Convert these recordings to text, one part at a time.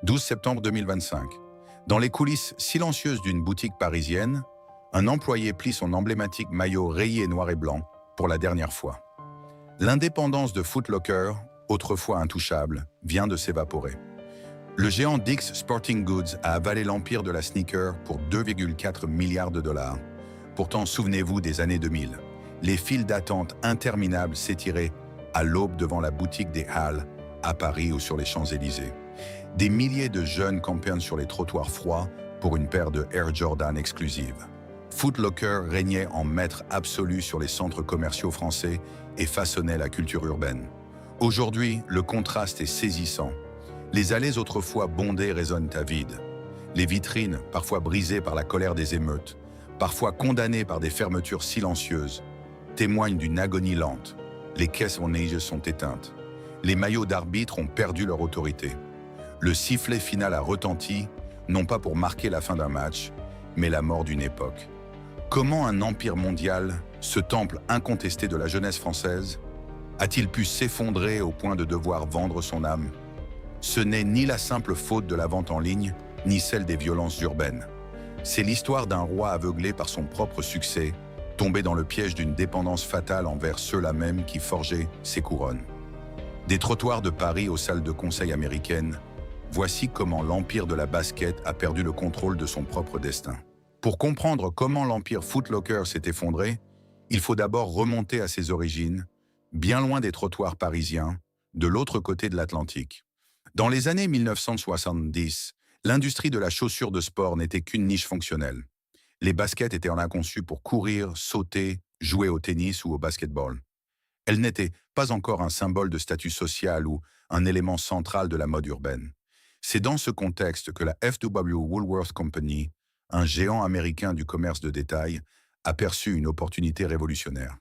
12 septembre 2025. Dans les coulisses silencieuses d'une boutique parisienne, un employé plie son emblématique maillot rayé noir et blanc pour la dernière fois. L'indépendance de Foot Locker, autrefois intouchable, vient de s'évaporer. Le géant Dick's Sporting Goods a avalé l'empire de la sneaker pour 2,4 milliards de dollars. Pourtant, souvenez-vous des années 2000. Les files d'attente interminables s'étiraient à l'aube devant la boutique des Halles, à Paris ou sur les Champs-Élysées. Des milliers de jeunes campèrent sur les trottoirs froids pour une paire de Air Jordan exclusives. Foot Locker régnait en maître absolu sur les centres commerciaux français et façonnait la culture urbaine. Aujourd'hui, le contraste est saisissant. Les allées autrefois bondées résonnent à vide. Les vitrines, parfois brisées par la colère des émeutes, parfois condamnées par des fermetures silencieuses, témoignent d'une agonie lente. Les caisses en neige sont éteintes. Les maillots d'arbitre ont perdu leur autorité. Le sifflet final a retenti, non pas pour marquer la fin d'un match, mais la mort d'une époque. Comment un empire mondial, ce temple incontesté de la jeunesse française, a-t-il pu s'effondrer au point de devoir vendre son âme? Ce n'est ni la simple faute de la vente en ligne, ni celle des violences urbaines. C'est l'histoire d'un roi aveuglé par son propre succès, tombé dans le piège d'une dépendance fatale envers ceux-là même qui forgeaient ses couronnes. Des trottoirs de Paris aux salles de conseil américaines, voici comment l'empire de la basket a perdu le contrôle de son propre destin. Pour comprendre comment l'empire Foot Locker s'est effondré, il faut d'abord remonter à ses origines, bien loin des trottoirs parisiens, de l'autre côté de l'Atlantique. Dans les années 1970, l'industrie de la chaussure de sport n'était qu'une niche fonctionnelle. Les baskets étaient en a conçues pour courir, sauter, jouer au tennis ou au basketball. Elles n'étaient pas encore un symbole de statut social ou un élément central de la mode urbaine. C'est dans ce contexte que la F.W. Woolworth Company, un géant américain du commerce de détail, a perçu une opportunité révolutionnaire.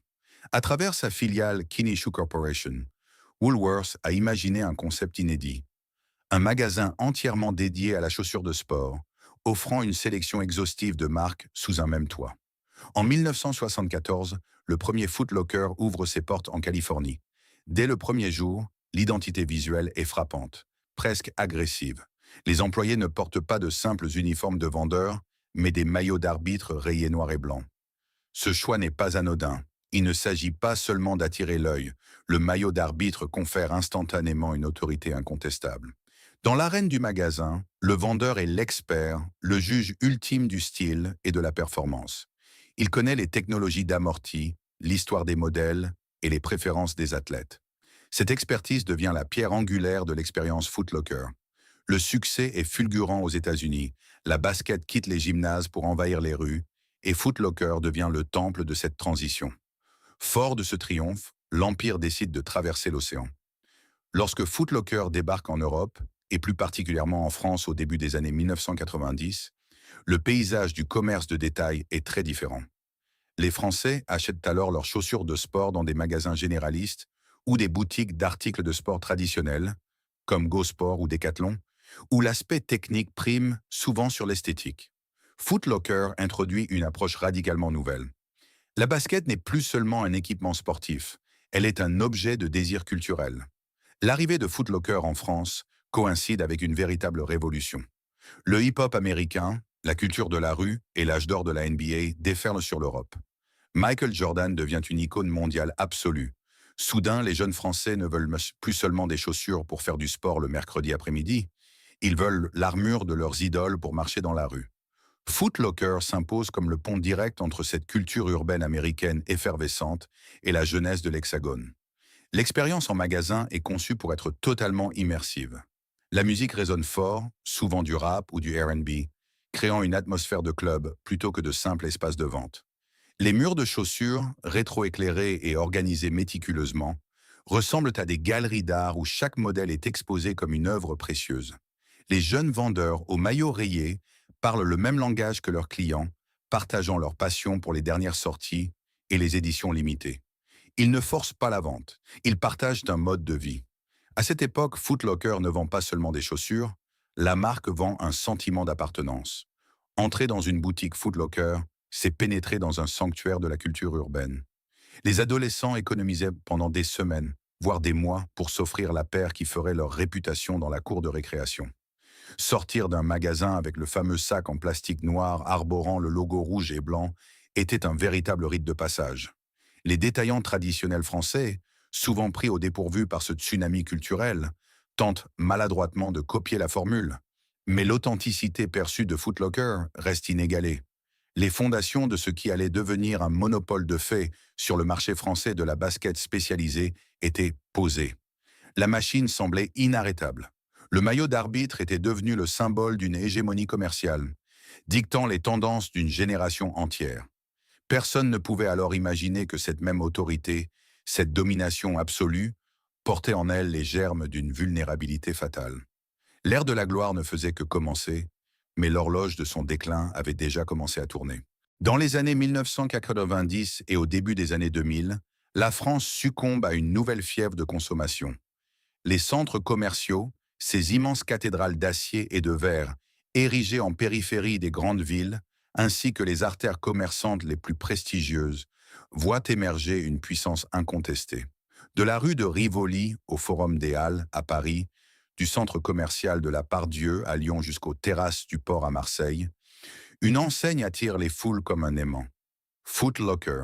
À travers sa filiale Kinney Shoe Corporation, Woolworth a imaginé un concept inédit. Un magasin entièrement dédié à la chaussure de sport, offrant une sélection exhaustive de marques sous un même toit. En 1974, le premier Foot Locker ouvre ses portes en Californie. Dès le premier jour, l'identité visuelle est frappante, presque agressive. Les employés ne portent pas de simples uniformes de vendeurs, mais des maillots d'arbitre rayés noir et blanc. Ce choix n'est pas anodin. Il ne s'agit pas seulement d'attirer l'œil. Le maillot d'arbitre confère instantanément une autorité incontestable. Dans l'arène du magasin, le vendeur est l'expert, le juge ultime du style et de la performance. Il connaît les technologies d'amorti, l'histoire des modèles et les préférences des athlètes. Cette expertise devient la pierre angulaire de l'expérience Foot Locker. Le succès est fulgurant aux États-Unis. La basket quitte les gymnases pour envahir les rues et Foot Locker devient le temple de cette transition. Fort de ce triomphe, l'Empire décide de traverser l'océan. Lorsque Foot Locker débarque en Europe, et plus particulièrement en France au début des années 1990, le paysage du commerce de détail est très différent. Les Français achètent alors leurs chaussures de sport dans des magasins généralistes ou des boutiques d'articles de sport traditionnels, comme Go Sport ou Decathlon, où l'aspect technique prime souvent sur l'esthétique. Foot Locker introduit une approche radicalement nouvelle. La basket n'est plus seulement un équipement sportif, elle est un objet de désir culturel. L'arrivée de Foot Locker en France coïncide avec une véritable révolution. Le hip-hop américain, la culture de la rue et l'âge d'or de la NBA déferlent sur l'Europe. Michael Jordan devient une icône mondiale absolue. Soudain, les jeunes Français ne veulent plus seulement des chaussures pour faire du sport le mercredi après-midi, ils veulent l'armure de leurs idoles pour marcher dans la rue. Foot Locker s'impose comme le pont direct entre cette culture urbaine américaine effervescente et la jeunesse de l'Hexagone. L'expérience en magasin est conçue pour être totalement immersive. La musique résonne fort, souvent du rap ou du R&B, créant une atmosphère de club plutôt que de simple espace de vente. Les murs de chaussures, rétro-éclairés et organisés méticuleusement, ressemblent à des galeries d'art où chaque modèle est exposé comme une œuvre précieuse. Les jeunes vendeurs aux maillots rayés parlent le même langage que leurs clients, partageant leur passion pour les dernières sorties et les éditions limitées. Ils ne forcent pas la vente, ils partagent un mode de vie. À cette époque, Foot Locker ne vend pas seulement des chaussures, la marque vend un sentiment d'appartenance. Entrer dans une boutique Foot Locker, c'est pénétrer dans un sanctuaire de la culture urbaine. Les adolescents économisaient pendant des semaines, voire des mois, pour s'offrir la paire qui ferait leur réputation dans la cour de récréation. Sortir d'un magasin avec le fameux sac en plastique noir arborant le logo rouge et blanc était un véritable rite de passage. Les détaillants traditionnels français, souvent pris au dépourvu par ce tsunami culturel, tentent maladroitement de copier la formule. Mais l'authenticité perçue de Foot Locker reste inégalée. Les fondations de ce qui allait devenir un monopole de fait sur le marché français de la basket spécialisée étaient posées. La machine semblait inarrêtable. Le maillot d'arbitre était devenu le symbole d'une hégémonie commerciale, dictant les tendances d'une génération entière. Personne ne pouvait alors imaginer que cette même autorité, cette domination absolue, portait en elle les germes d'une vulnérabilité fatale. L'ère de la gloire ne faisait que commencer, mais l'horloge de son déclin avait déjà commencé à tourner. Dans les années 1990 et au début des années 2000, la France succombe à une nouvelle fièvre de consommation. Les centres commerciaux, ces immenses cathédrales d'acier et de verre, érigées en périphérie des grandes villes, ainsi que les artères commerçantes les plus prestigieuses, voient émerger une puissance incontestée. De la rue de Rivoli au Forum des Halles à Paris, du centre commercial de la Part-Dieu à Lyon jusqu'aux terrasses du port à Marseille, une enseigne attire les foules comme un aimant. Foot Locker,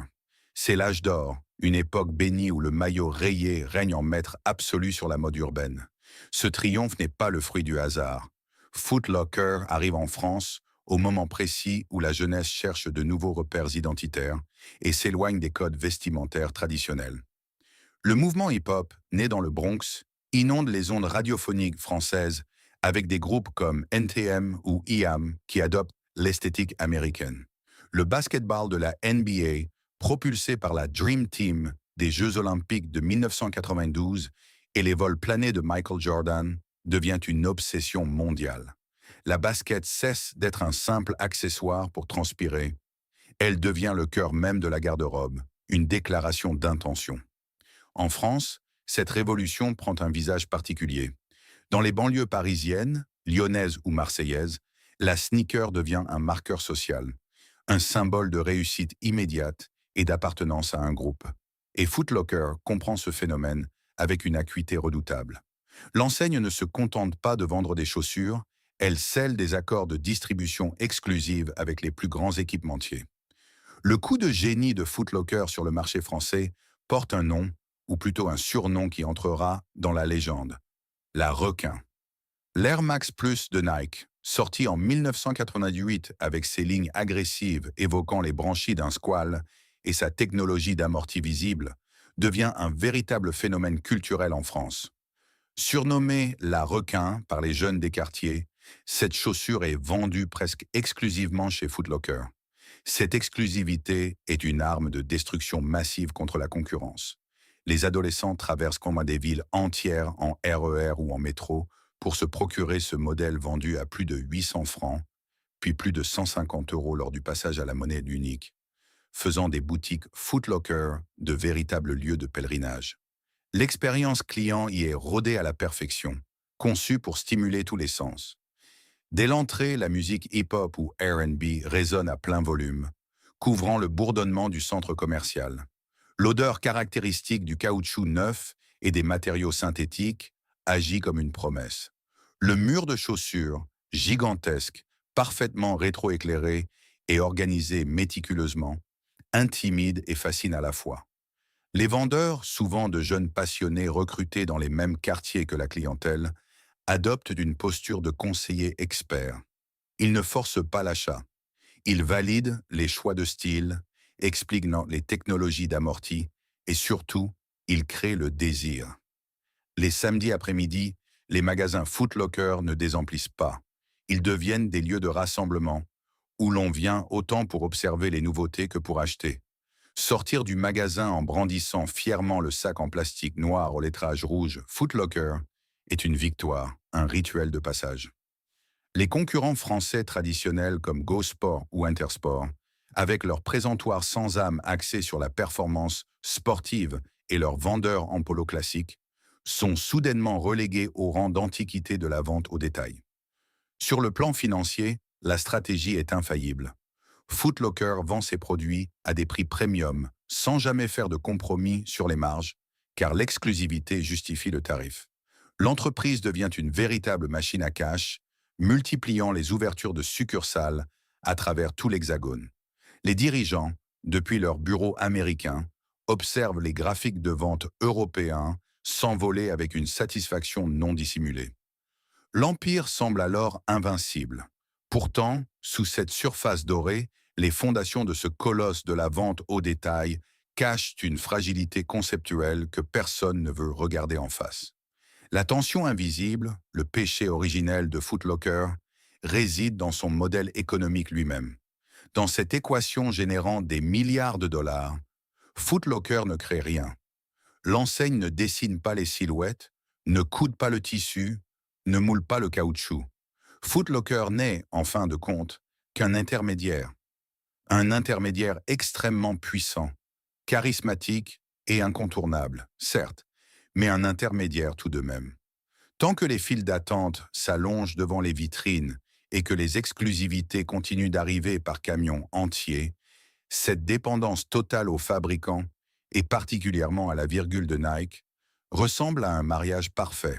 c'est l'âge d'or, une époque bénie où le maillot rayé règne en maître absolu sur la mode urbaine. Ce triomphe n'est pas le fruit du hasard. Foot Locker arrive en France au moment précis où la jeunesse cherche de nouveaux repères identitaires et s'éloigne des codes vestimentaires traditionnels. Le mouvement hip-hop, né dans le Bronx, inonde les ondes radiophoniques françaises avec des groupes comme NTM ou IAM qui adoptent l'esthétique américaine. Le basketball de la NBA, propulsé par la Dream Team des Jeux olympiques de 1992 et les vols planés de Michael Jordan, devient une obsession mondiale. La basket cesse d'être un simple accessoire pour transpirer. Elle devient le cœur même de la garde-robe, une déclaration d'intention. En France, cette révolution prend un visage particulier. Dans les banlieues parisiennes, lyonnaises ou marseillaises, la sneaker devient un marqueur social, un symbole de réussite immédiate et d'appartenance à un groupe. Et Foot Locker comprend ce phénomène avec une acuité redoutable. L'enseigne ne se contente pas de vendre des chaussures, elle scelle des accords de distribution exclusive avec les plus grands équipementiers. Le coup de génie de Foot Locker sur le marché français porte un nom, ou plutôt un surnom qui entrera dans la légende, la requin. L'Air Max Plus de Nike, sorti en 1998 avec ses lignes agressives évoquant les branchies d'un squale et sa technologie d'amorti visible, devient un véritable phénomène culturel en France. Surnommée la requin par les jeunes des quartiers, cette chaussure est vendue presque exclusivement chez Foot Locker. Cette exclusivité est une arme de destruction massive contre la concurrence. Les adolescents traversent comme des villes entières en RER ou en métro pour se procurer ce modèle vendu à plus de 800 francs, puis plus de 150 € lors du passage à la monnaie unique, faisant des boutiques Foot Locker de véritables lieux de pèlerinage. L'expérience client y est rodée à la perfection, conçue pour stimuler tous les sens. Dès l'entrée, la musique hip-hop ou R&B résonne à plein volume, couvrant le bourdonnement du centre commercial. L'odeur caractéristique du caoutchouc neuf et des matériaux synthétiques agit comme une promesse. Le mur de chaussures, gigantesque, parfaitement rétroéclairé et organisé méticuleusement, intimide et fascine à la fois. Les vendeurs, souvent de jeunes passionnés recrutés dans les mêmes quartiers que la clientèle, adoptent une posture de conseiller expert. Ils ne forcent pas l'achat. Ils valident les choix de style, expliquent les technologies d'amorti et surtout, ils créent le désir. Les samedis après-midi, les magasins Foot Locker ne désemplissent pas. Ils deviennent des lieux de rassemblement où l'on vient autant pour observer les nouveautés que pour acheter. Sortir du magasin en brandissant fièrement le sac en plastique noir au lettrage rouge Foot Locker est une victoire, un rituel de passage. Les concurrents français traditionnels comme Go Sport ou Intersport, avec leurs présentoirs sans âme axés sur la performance sportive et leurs vendeurs en polo classique, sont soudainement relégués au rang d'antiquité de la vente au détail. Sur le plan financier, la stratégie est infaillible. Foot Locker vend ses produits à des prix premium, sans jamais faire de compromis sur les marges, car l'exclusivité justifie le tarif. L'entreprise devient une véritable machine à cash, multipliant les ouvertures de succursales à travers tout l'Hexagone. Les dirigeants, depuis leur bureau américain, observent les graphiques de vente européens s'envoler avec une satisfaction non dissimulée. L'Empire semble alors invincible. Pourtant, sous cette surface dorée, les fondations de ce colosse de la vente au détail cachent une fragilité conceptuelle que personne ne veut regarder en face. La tension invisible, le péché originel de Foot Locker, réside dans son modèle économique lui-même. Dans cette équation générant des milliards de dollars, Foot Locker ne crée rien. L'enseigne ne dessine pas les silhouettes, ne coude pas le tissu, ne moule pas le caoutchouc. Foot Locker n'est, en fin de compte, qu'un intermédiaire. Un intermédiaire extrêmement puissant, charismatique et incontournable, certes, mais un intermédiaire tout de même. Tant que les files d'attente s'allongent devant les vitrines et que les exclusivités continuent d'arriver par camions entiers, cette dépendance totale aux fabricants, et particulièrement à la virgule de Nike, ressemble à un mariage parfait.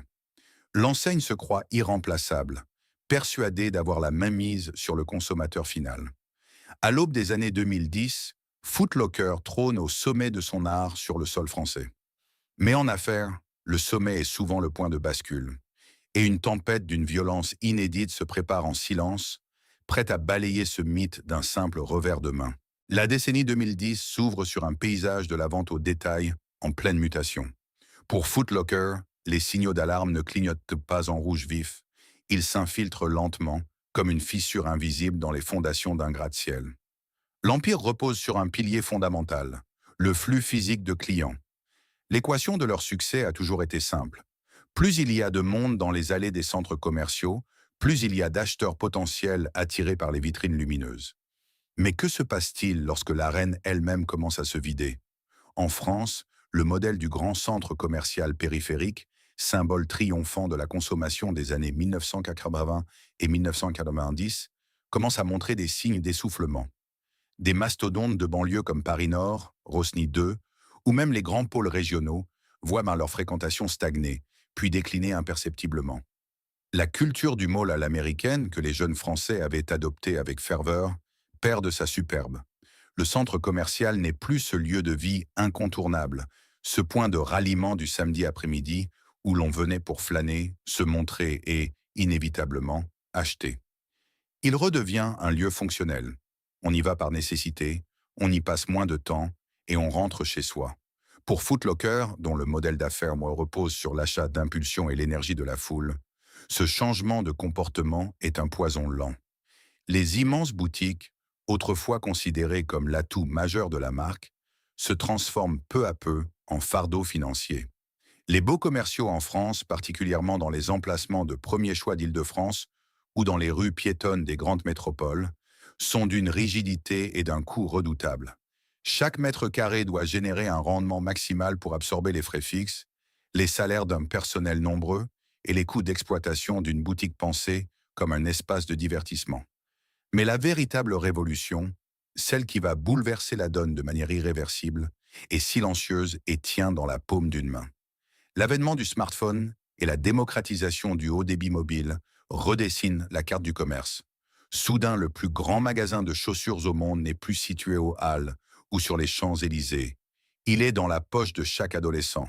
L'enseigne se croit irremplaçable, persuadée d'avoir la mainmise sur le consommateur final. À l'aube des années 2010, Foot Locker trône au sommet de son art sur le sol français. Mais en affaires, le sommet est souvent le point de bascule, et une tempête d'une violence inédite se prépare en silence, prête à balayer ce mythe d'un simple revers de main. La décennie 2010 s'ouvre sur un paysage de la vente au détail en pleine mutation. Pour Foot Locker, les signaux d'alarme ne clignotent pas en rouge vif, ils s'infiltrent lentement, comme une fissure invisible dans les fondations d'un gratte-ciel. L'Empire repose sur un pilier fondamental, le flux physique de clients. L'équation de leur succès a toujours été simple. Plus il y a de monde dans les allées des centres commerciaux, plus il y a d'acheteurs potentiels attirés par les vitrines lumineuses. Mais que se passe-t-il lorsque l'arène elle-même commence à se vider? En France, le modèle du grand centre commercial périphérique, symbole triomphant de la consommation des années 1980 et 1990, commence à montrer des signes d'essoufflement. Des mastodontes de banlieues comme Paris-Nord, Rosny 2, ou même les grands pôles régionaux, voient leur fréquentation stagner, puis décliner imperceptiblement. La culture du mall à l'américaine, que les jeunes Français avaient adoptée avec ferveur, perd de sa superbe. Le centre commercial n'est plus ce lieu de vie incontournable, ce point de ralliement du samedi après-midi où l'on venait pour flâner, se montrer et, inévitablement, acheter. Il redevient un lieu fonctionnel. On y va par nécessité, on y passe moins de temps et on rentre chez soi. Pour Foot Locker, dont le modèle d'affaires repose sur l'achat d'impulsion et l'énergie de la foule, ce changement de comportement est un poison lent. Les immenses boutiques, autrefois considérées comme l'atout majeur de la marque, se transforment peu à peu en fardeau financier. Les beaux commerciaux en France, particulièrement dans les emplacements de premier choix d'Île-de-France ou dans les rues piétonnes des grandes métropoles, sont d'une rigidité et d'un coût redoutables. Chaque mètre carré doit générer un rendement maximal pour absorber les frais fixes, les salaires d'un personnel nombreux et les coûts d'exploitation d'une boutique pensée comme un espace de divertissement. Mais la véritable révolution, celle qui va bouleverser la donne de manière irréversible, est silencieuse et tient dans la paume d'une main. L'avènement du smartphone et la démocratisation du haut débit mobile redessinent la carte du commerce. Soudain, le plus grand magasin de chaussures au monde n'est plus situé aux Halles ou sur les Champs-Élysées. Il est dans la poche de chaque adolescent.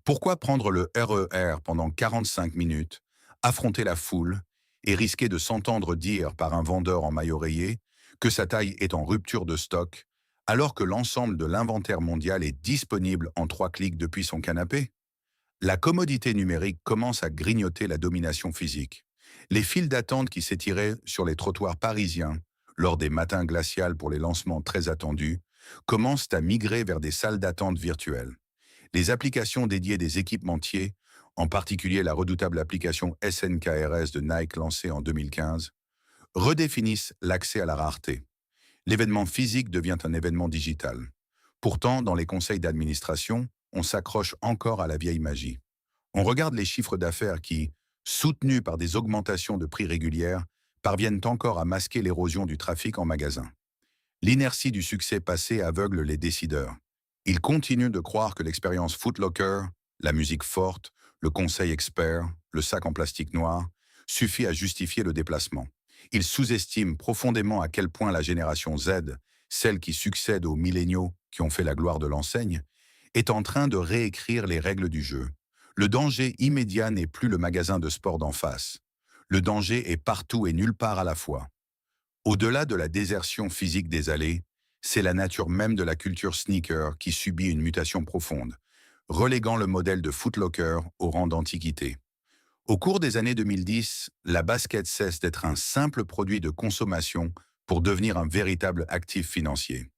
Pourquoi prendre le RER pendant 45 minutes, affronter la foule et risquer de s'entendre dire par un vendeur en maillot rayé que sa taille est en rupture de stock, alors que l'ensemble de l'inventaire mondial est disponible en 3 clics depuis son canapé? La commodité numérique commence à grignoter la domination physique. Les files d'attente qui s'étiraient sur les trottoirs parisiens lors des matins glacials pour les lancements très attendus commencent à migrer vers des salles d'attente virtuelles. Les applications dédiées des équipementiers, en particulier la redoutable application SNKRS de Nike lancée en 2015, redéfinissent l'accès à la rareté. L'événement physique devient un événement digital. Pourtant, dans les conseils d'administration, on s'accroche encore à la vieille magie. On regarde les chiffres d'affaires qui, soutenus par des augmentations de prix régulières, parviennent encore à masquer l'érosion du trafic en magasin. L'inertie du succès passé aveugle les décideurs. Ils continuent de croire que l'expérience Foot Locker, la musique forte, le conseil expert, le sac en plastique noir, suffit à justifier le déplacement. Ils sous-estiment profondément à quel point la génération Z, celle qui succède aux milléniaux qui ont fait la gloire de l'enseigne, est en train de réécrire les règles du jeu. Le danger immédiat n'est plus le magasin de sport d'en face. Le danger est partout et nulle part à la fois. Au-delà de la désertion physique des allées, c'est la nature même de la culture sneaker qui subit une mutation profonde, reléguant le modèle de Foot Locker au rang d'antiquité. Au cours des années 2010, la basket cesse d'être un simple produit de consommation pour devenir un véritable actif financier.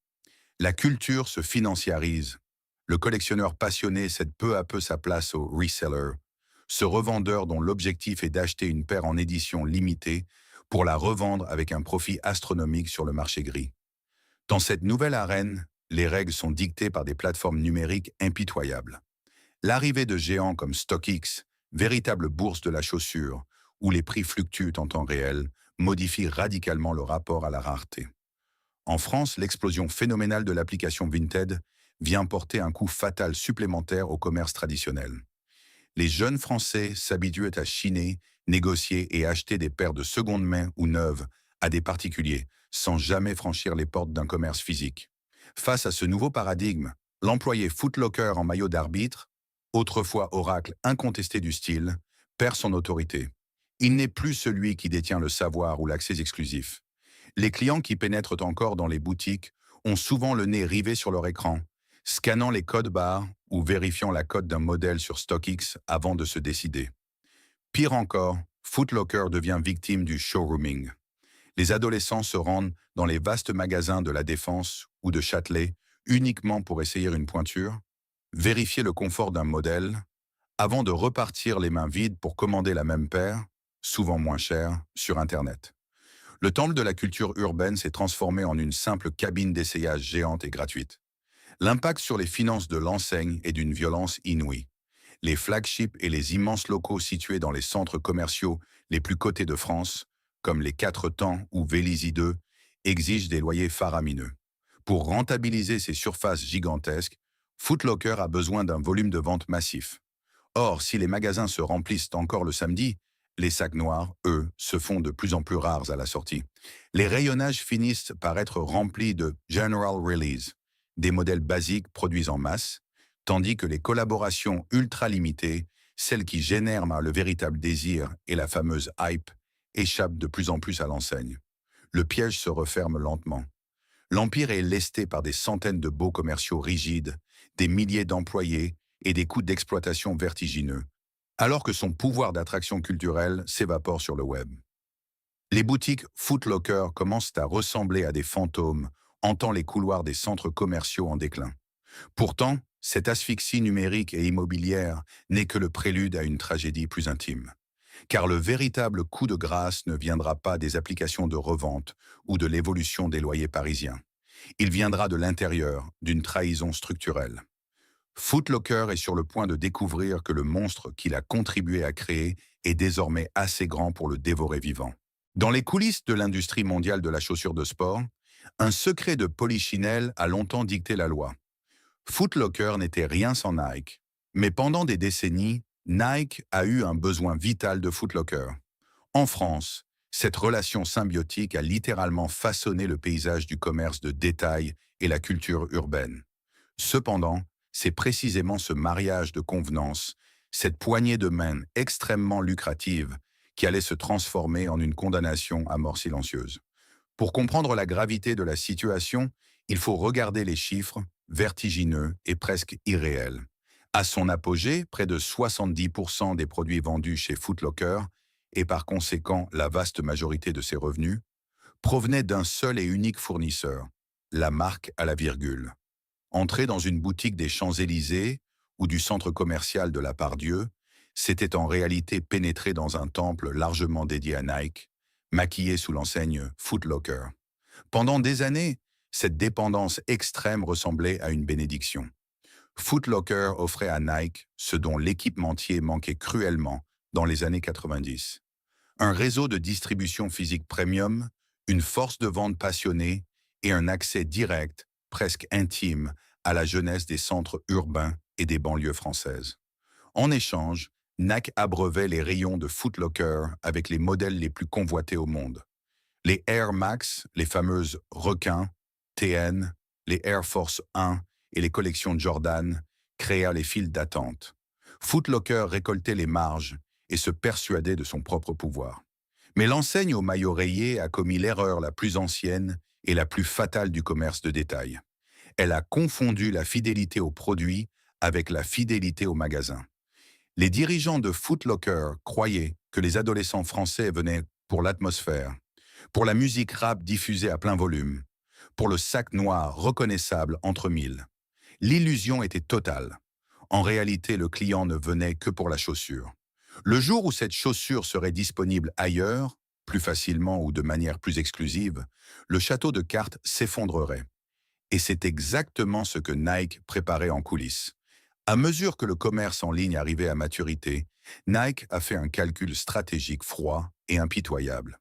La culture se financiarise. Le collectionneur passionné cède peu à peu sa place au reseller, ce revendeur dont l'objectif est d'acheter une paire en édition limitée pour la revendre avec un profit astronomique sur le marché gris. Dans cette nouvelle arène, les règles sont dictées par des plateformes numériques impitoyables. L'arrivée de géants comme StockX, véritable bourse de la chaussure, où les prix fluctuent en temps réel, modifie radicalement le rapport à la rareté. En France, l'explosion phénoménale de l'application Vinted vient porter un coup fatal supplémentaire au commerce traditionnel. Les jeunes Français s'habituent à chiner, négocier et acheter des paires de seconde main ou neuves à des particuliers, sans jamais franchir les portes d'un commerce physique. Face à ce nouveau paradigme, l'employé Foot Locker en maillot d'arbitre, autrefois oracle incontesté du style, perd son autorité. Il n'est plus celui qui détient le savoir ou l'accès exclusif. Les clients qui pénètrent encore dans les boutiques ont souvent le nez rivé sur leur écran, scannant les codes barres ou vérifiant la cote d'un modèle sur StockX avant de se décider. Pire encore, Foot Locker devient victime du showrooming. Les adolescents se rendent dans les vastes magasins de La Défense ou de Châtelet uniquement pour essayer une pointure, vérifier le confort d'un modèle, avant de repartir les mains vides pour commander la même paire, souvent moins chère, sur Internet. Le temple de la culture urbaine s'est transformé en une simple cabine d'essayage géante et gratuite. L'impact sur les finances de l'enseigne est d'une violence inouïe. Les flagships et les immenses locaux situés dans les centres commerciaux les plus cotés de France, comme les Quatre Temps ou Vélizy 2, exigent des loyers faramineux. Pour rentabiliser ces surfaces gigantesques, Foot Locker a besoin d'un volume de vente massif. Or, si les magasins se remplissent encore le samedi, les sacs noirs, eux, se font de plus en plus rares à la sortie. Les rayonnages finissent par être remplis de General Release, des modèles basiques produits en masse, tandis que les collaborations ultra limitées, celles qui génèrent le véritable désir et la fameuse hype, échappent de plus en plus à l'enseigne. Le piège se referme lentement. L'empire est lesté par des centaines de baux commerciaux rigides, des milliers d'employés et des coûts d'exploitation vertigineux, alors que son pouvoir d'attraction culturelle s'évapore sur le web. Les boutiques Foot Locker commencent à ressembler à des fantômes hantant les couloirs des centres commerciaux en déclin. Pourtant, cette asphyxie numérique et immobilière n'est que le prélude à une tragédie plus intime. Car le véritable coup de grâce ne viendra pas des applications de revente ou de l'évolution des loyers parisiens. Il viendra de l'intérieur, d'une trahison structurelle. Foot Locker est sur le point de découvrir que le monstre qu'il a contribué à créer est désormais assez grand pour le dévorer vivant. Dans les coulisses de l'industrie mondiale de la chaussure de sport, un secret de polichinelle a longtemps dicté la loi. Foot Locker n'était rien sans Nike. Mais pendant des décennies, Nike a eu un besoin vital de Foot Locker. En France, cette relation symbiotique a littéralement façonné le paysage du commerce de détail et la culture urbaine. Cependant, c'est précisément ce mariage de convenance, cette poignée de main extrêmement lucrative, qui allait se transformer en une condamnation à mort silencieuse. Pour comprendre la gravité de la situation, il faut regarder les chiffres, vertigineux et presque irréels. À son apogée, près de 70% des produits vendus chez Foot Locker, et par conséquent la vaste majorité de ses revenus, provenaient d'un seul et unique fournisseur, la marque à la virgule. Entrer dans une boutique des Champs-Élysées ou du centre commercial de la Part-Dieu, c'était en réalité pénétrer dans un temple largement dédié à Nike, maquillé sous l'enseigne Foot Locker. Pendant des années, cette dépendance extrême ressemblait à une bénédiction. Foot Locker offrait à Nike ce dont l'équipementier manquait cruellement dans les années 90. Un réseau de distribution physique premium, une force de vente passionnée et un accès direct, presque intime, à la jeunesse des centres urbains et des banlieues françaises. En échange, Nike abreuvait les rayons de Foot Locker avec les modèles les plus convoités au monde. Les Air Max, les fameuses requins, TN, les Air Force 1 et les collections Jordan créèrent les files d'attente. Foot Locker récoltait les marges et se persuadait de son propre pouvoir. Mais l'enseigne au maillot rayé a commis l'erreur la plus ancienne et la plus fatale du commerce de détail. Elle a confondu la fidélité au produit avec la fidélité au magasin. Les dirigeants de Foot Locker croyaient que les adolescents français venaient pour l'atmosphère, pour la musique rap diffusée à plein volume, pour le sac noir reconnaissable entre mille. L'illusion était totale. En réalité, le client ne venait que pour la chaussure. Le jour où cette chaussure serait disponible ailleurs, plus facilement ou de manière plus exclusive, le château de cartes s'effondrerait. Et c'est exactement ce que Nike préparait en coulisses. À mesure que le commerce en ligne arrivait à maturité, Nike a fait un calcul stratégique froid et impitoyable.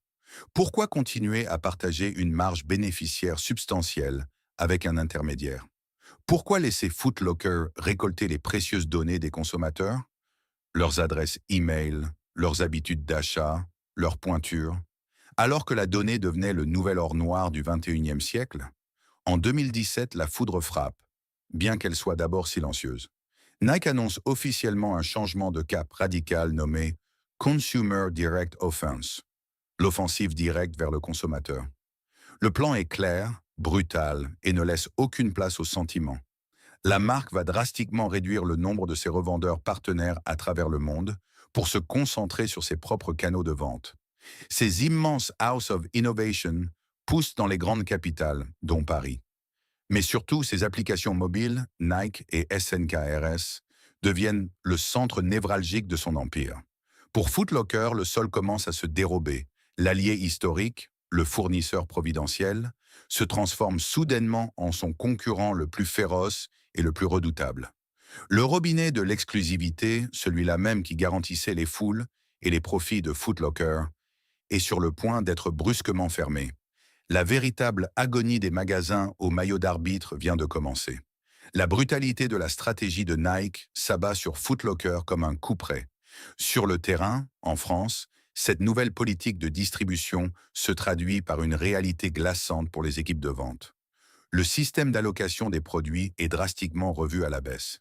Pourquoi continuer à partager une marge bénéficiaire substantielle avec un intermédiaire? Pourquoi laisser Foot Locker récolter les précieuses données des consommateurs? Leurs adresses e-mail, leurs habitudes d'achat, leurs pointures, alors que la donnée devenait le nouvel or noir du 21e siècle? En 2017, la foudre frappe, bien qu'elle soit d'abord silencieuse. Nike annonce officiellement un changement de cap radical nommé Consumer Direct Offense, l'offensive directe vers le consommateur. Le plan est clair, brutal et ne laisse aucune place au sentiment. La marque va drastiquement réduire le nombre de ses revendeurs partenaires à travers le monde pour se concentrer sur ses propres canaux de vente. Ces immenses House of Innovation poussent dans les grandes capitales, dont Paris. Mais surtout, ces applications mobiles, Nike et SNKRS, deviennent le centre névralgique de son empire. Pour Foot Locker, le sol commence à se dérober. L'allié historique, le fournisseur providentiel, se transforme soudainement en son concurrent le plus féroce et le plus redoutable. Le robinet de l'exclusivité, celui-là même qui garantissait les foules et les profits de Foot Locker, est sur le point d'être brusquement fermé. La véritable agonie des magasins au maillot d'arbitre vient de commencer. La brutalité de la stratégie de Nike s'abat sur Foot Locker comme un couperet. Sur le terrain, en France, cette nouvelle politique de distribution se traduit par une réalité glaçante pour les équipes de vente. Le système d'allocation des produits est drastiquement revu à la baisse.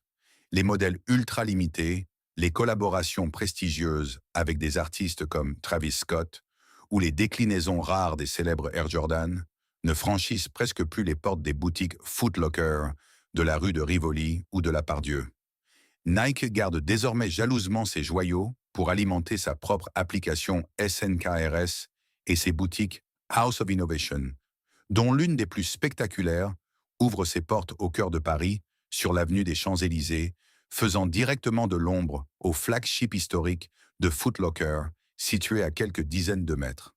Les modèles ultra limités, les collaborations prestigieuses avec des artistes comme Travis Scott, ou les déclinaisons rares des célèbres Air Jordan ne franchissent presque plus les portes des boutiques Foot Locker, de la rue de Rivoli ou de la Pardieu. Nike garde désormais jalousement ses joyaux pour alimenter sa propre application SNKRS et ses boutiques House of Innovation, dont l'une des plus spectaculaires ouvre ses portes au cœur de Paris, sur l'avenue des Champs-Élysées, faisant directement de l'ombre au flagship historique de Foot Locker, situé à quelques dizaines de mètres.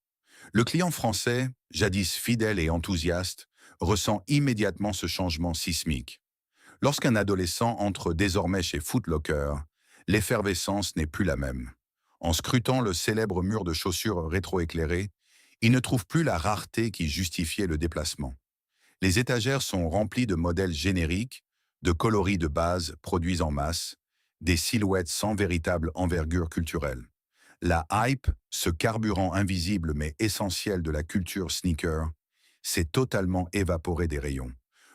Le client français, jadis fidèle et enthousiaste, ressent immédiatement ce changement sismique. Lorsqu'un adolescent entre désormais chez Foot Locker, l'effervescence n'est plus la même. En scrutant le célèbre mur de chaussures rétroéclairé, il ne trouve plus la rareté qui justifiait le déplacement. Les étagères sont remplies de modèles génériques, de coloris de base produits en masse, des silhouettes sans véritable envergure culturelle. La hype, ce carburant invisible mais essentiel de la culture sneaker, s'est totalement évaporé des rayons.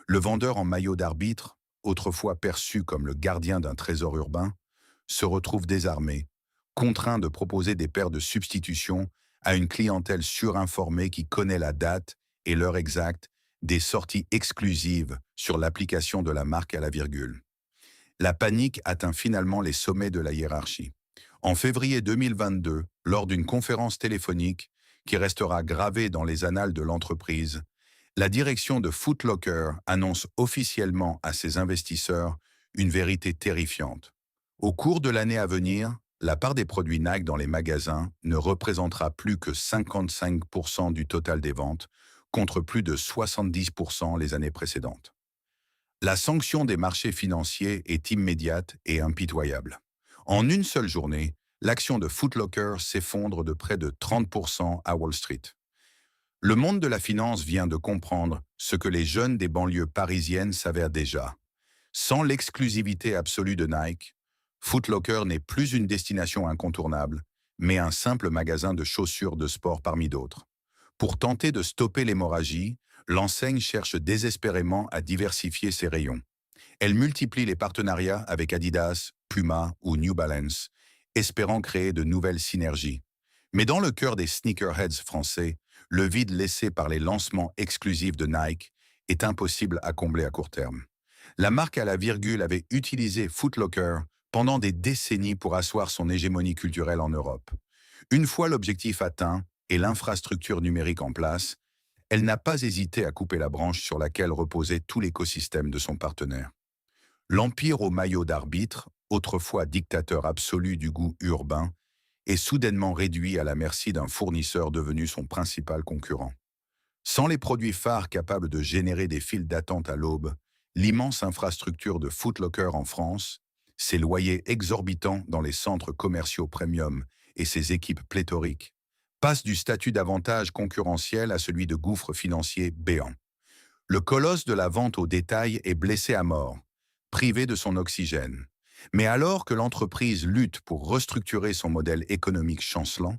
Le vendeur en maillot d'arbitre, autrefois perçu comme le gardien d'un trésor urbain, se retrouve désarmé, contraint de proposer des paires de substitution à une clientèle surinformée qui connaît la date et l'heure exacte des sorties exclusives sur l'application de la marque à la virgule. La panique atteint finalement les sommets de la hiérarchie. En février 2022, lors d'une conférence téléphonique qui restera gravée dans les annales de l'entreprise, la direction de Foot Locker annonce officiellement à ses investisseurs une vérité terrifiante. Au cours de l'année à venir, la part des produits Nike dans les magasins ne représentera plus que 55% du total des ventes, contre plus de 70% les années précédentes. La sanction des marchés financiers est immédiate et impitoyable. En une seule journée, l'action de Foot Locker s'effondre de près de 30% à Wall Street. Le monde de la finance vient de comprendre ce que les jeunes des banlieues parisiennes savaient déjà. Sans l'exclusivité absolue de Nike, Foot Locker n'est plus une destination incontournable, mais un simple magasin de chaussures de sport parmi d'autres. Pour tenter de stopper l'hémorragie, l'enseigne cherche désespérément à diversifier ses rayons. Elle multiplie les partenariats avec Adidas, Puma ou New Balance, espérant créer de nouvelles synergies. Mais dans le cœur des sneakerheads français, le vide laissé par les lancements exclusifs de Nike est impossible à combler à court terme. La marque à la virgule avait utilisé Foot Locker pendant des décennies pour asseoir son hégémonie culturelle en Europe. Une fois l'objectif atteint et l'infrastructure numérique en place, elle n'a pas hésité à couper la branche sur laquelle reposait tout l'écosystème de son partenaire. L'empire au maillot d'arbitre, autrefois dictateur absolu du goût urbain, est soudainement réduit à la merci d'un fournisseur devenu son principal concurrent. Sans les produits phares capables de générer des files d'attente à l'aube, l'immense infrastructure de Foot Locker en France, ses loyers exorbitants dans les centres commerciaux premium et ses équipes pléthoriques, passe du statut d'avantage concurrentiel à celui de gouffre financier béant. Le colosse de la vente au détail est blessé à mort, privé de son oxygène. Mais alors que l'entreprise lutte pour restructurer son modèle économique chancelant,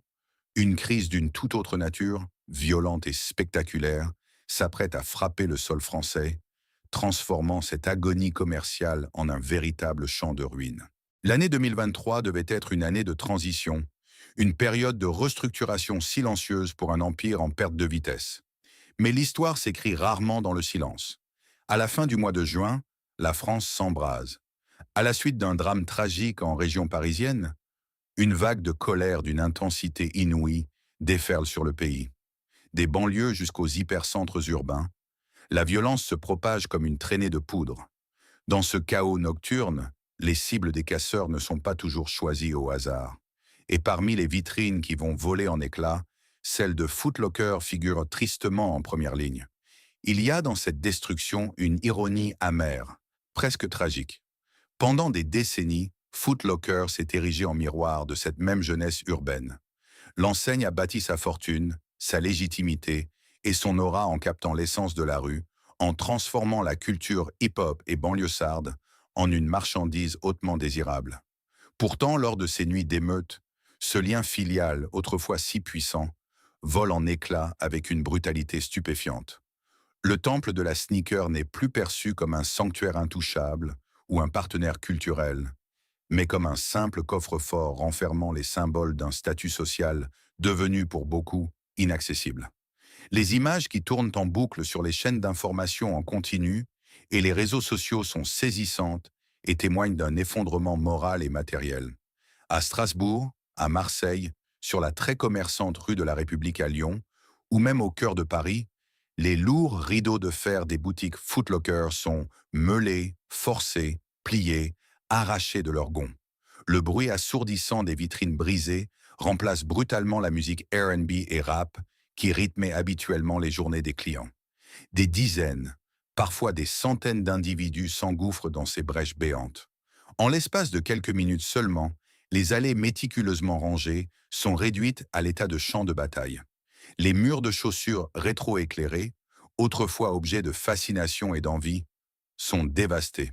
une crise d'une toute autre nature, violente et spectaculaire, s'apprête à frapper le sol français, transformant cette agonie commerciale en un véritable champ de ruines. L'année 2023 devait être une année de transition, une période de restructuration silencieuse pour un empire en perte de vitesse. Mais l'histoire s'écrit rarement dans le silence. À la fin du mois de juin, la France s'embrase. À la suite d'un drame tragique en région parisienne, une vague de colère d'une intensité inouïe déferle sur le pays. Des banlieues jusqu'aux hypercentres urbains, la violence se propage comme une traînée de poudre. Dans ce chaos nocturne, les cibles des casseurs ne sont pas toujours choisies au hasard. Et parmi les vitrines qui vont voler en éclats, celle de Foot Locker figure tristement en première ligne. Il y a dans cette destruction une ironie amère, presque tragique. Pendant des décennies, Foot Locker s'est érigé en miroir de cette même jeunesse urbaine. L'enseigne a bâti sa fortune, sa légitimité et son aura en captant l'essence de la rue, en transformant la culture hip-hop et banlieusarde en une marchandise hautement désirable. Pourtant, lors de ces nuits d'émeute, ce lien filial, autrefois si puissant, vole en éclats avec une brutalité stupéfiante. Le temple de la sneaker n'est plus perçu comme un sanctuaire intouchable ou un partenaire culturel, mais comme un simple coffre-fort renfermant les symboles d'un statut social devenu pour beaucoup inaccessible. Les images qui tournent en boucle sur les chaînes d'information en continu et les réseaux sociaux sont saisissantes et témoignent d'un effondrement moral et matériel. À Strasbourg, à Marseille, sur la très commerçante rue de la République à Lyon, ou même au cœur de Paris, les lourds rideaux de fer des boutiques Foot Locker sont meulés, forcés, pliés, arrachés de leurs gonds. Le bruit assourdissant des vitrines brisées remplace brutalement la musique R&B et rap qui rythmait habituellement les journées des clients. Des dizaines, parfois des centaines d'individus s'engouffrent dans ces brèches béantes. En l'espace de quelques minutes seulement, les allées méticuleusement rangées sont réduites à l'état de champ de bataille. Les murs de chaussures rétro-éclairés, autrefois objets de fascination et d'envie, sont dévastés.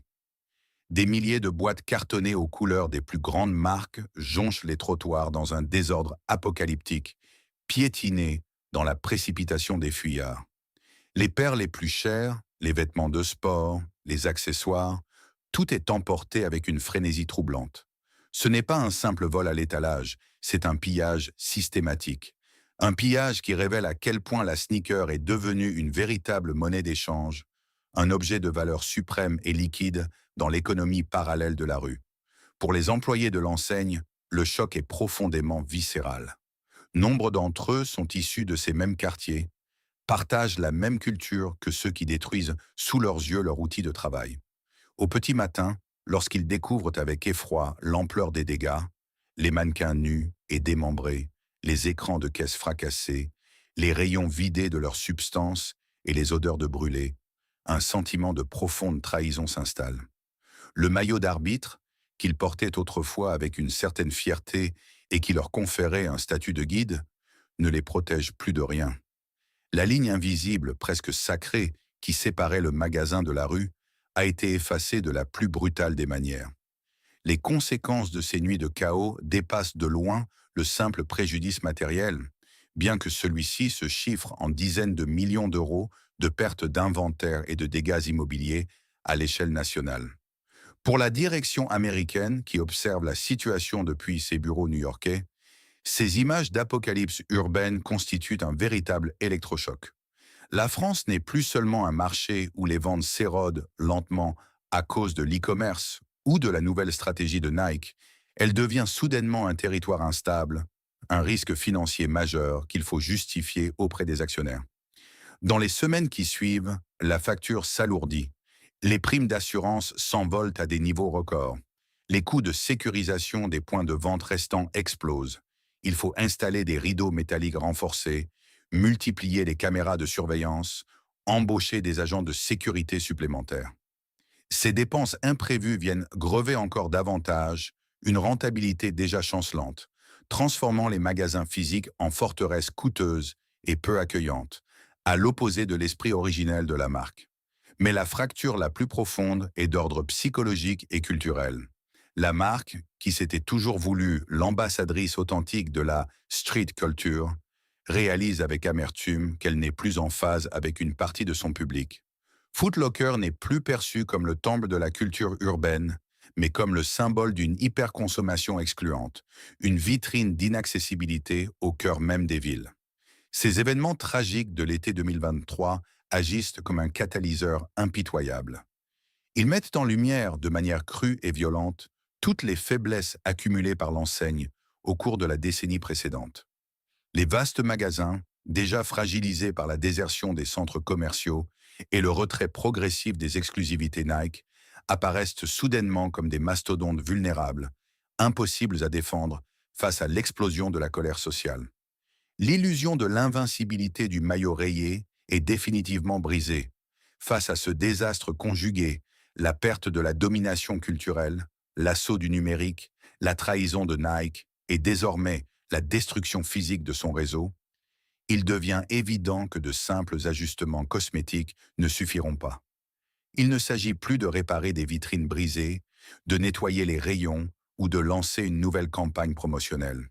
Des milliers de boîtes cartonnées aux couleurs des plus grandes marques jonchent les trottoirs dans un désordre apocalyptique, piétinés dans la précipitation des fuyards. Les paires les plus chères, les vêtements de sport, les accessoires, tout est emporté avec une frénésie troublante. Ce n'est pas un simple vol à l'étalage, c'est un pillage systématique. Un pillage qui révèle à quel point la sneaker est devenue une véritable monnaie d'échange, un objet de valeur suprême et liquide dans l'économie parallèle de la rue. Pour les employés de l'enseigne, le choc est profondément viscéral. Nombre d'entre eux sont issus de ces mêmes quartiers, partagent la même culture que ceux qui détruisent sous leurs yeux leur outil de travail. Au petit matin, lorsqu'ils découvrent avec effroi l'ampleur des dégâts, les mannequins nus et démembrés, les écrans de caisse fracassés, les rayons vidés de leur substance et les odeurs de brûlé, un sentiment de profonde trahison s'installe. Le maillot d'arbitre, qu'ils portaient autrefois avec une certaine fierté et qui leur conférait un statut de guide, ne les protège plus de rien. La ligne invisible, presque sacrée, qui séparait le magasin de la rue, a été effacée de la plus brutale des manières. Les conséquences de ces nuits de chaos dépassent de loin le simple préjudice matériel, bien que celui-ci se chiffre en dizaines de millions d'euros de pertes d'inventaire et de dégâts immobiliers à l'échelle nationale. Pour la direction américaine qui observe la situation depuis ses bureaux new-yorkais, ces images d'apocalypse urbaine constituent un véritable électrochoc. La France n'est plus seulement un marché où les ventes s'érodent lentement à cause de l'e-commerce ou de la nouvelle stratégie de Nike, elle devient soudainement un territoire instable, un risque financier majeur qu'il faut justifier auprès des actionnaires. Dans les semaines qui suivent, la facture s'alourdit. Les primes d'assurance s'envolent à des niveaux records. Les coûts de sécurisation des points de vente restants explosent. Il faut installer des rideaux métalliques renforcés, multiplier les caméras de surveillance, embaucher des agents de sécurité supplémentaires. Ces dépenses imprévues viennent grever encore davantage une rentabilité déjà chancelante, transformant les magasins physiques en forteresses coûteuses et peu accueillantes, à l'opposé de l'esprit originel de la marque. Mais la fracture la plus profonde est d'ordre psychologique et culturel. La marque, qui s'était toujours voulue l'ambassadrice authentique de la street culture, réalise avec amertume qu'elle n'est plus en phase avec une partie de son public. Foot Locker n'est plus perçu comme le temple de la culture urbaine, mais comme le symbole d'une hyperconsommation excluante, une vitrine d'inaccessibilité au cœur même des villes. Ces événements tragiques de l'été 2023 agissent comme un catalyseur impitoyable. Ils mettent en lumière, de manière crue et violente, toutes les faiblesses accumulées par l'enseigne au cours de la décennie précédente. Les vastes magasins, déjà fragilisés par la désertion des centres commerciaux et le retrait progressif des exclusivités Nike, apparaissent soudainement comme des mastodontes vulnérables, impossibles à défendre face à l'explosion de la colère sociale. L'illusion de l'invincibilité du maillot rayé est définitivement brisée. Face à ce désastre conjugué, la perte de la domination culturelle, l'assaut du numérique, la trahison de Nike et désormais la destruction physique de son réseau, il devient évident que de simples ajustements cosmétiques ne suffiront pas. Il ne s'agit plus de réparer des vitrines brisées, de nettoyer les rayons ou de lancer une nouvelle campagne promotionnelle.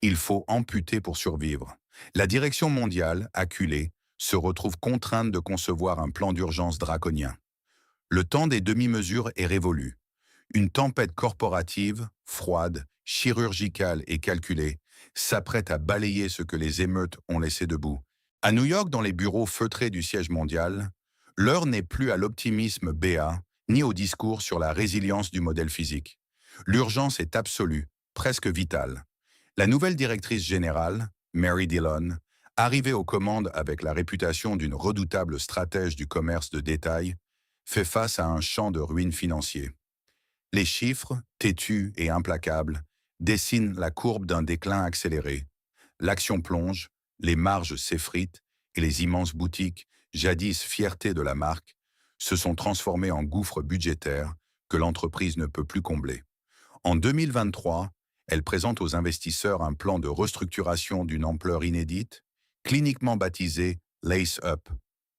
Il faut amputer pour survivre. La direction mondiale, acculée, se retrouve contrainte de concevoir un plan d'urgence draconien. Le temps des demi-mesures est révolu. Une tempête corporative, froide, chirurgicale et calculée, s'apprête à balayer ce que les émeutes ont laissé debout. À New York, dans les bureaux feutrés du siège mondial, l'heure n'est plus à l'optimisme béat, ni au discours sur la résilience du modèle physique. L'urgence est absolue, presque vitale. La nouvelle directrice générale, Mary Dillon, arrivée aux commandes avec la réputation d'une redoutable stratège du commerce de détail, fait face à un champ de ruines financier. Les chiffres, têtus et implacables, dessinent la courbe d'un déclin accéléré. L'action plonge, les marges s'effritent et les immenses boutiques, jadis fierté de la marque, se sont transformées en gouffres budgétaires que l'entreprise ne peut plus combler. En 2023, elle présente aux investisseurs un plan de restructuration d'une ampleur inédite, cliniquement baptisé Lace Up,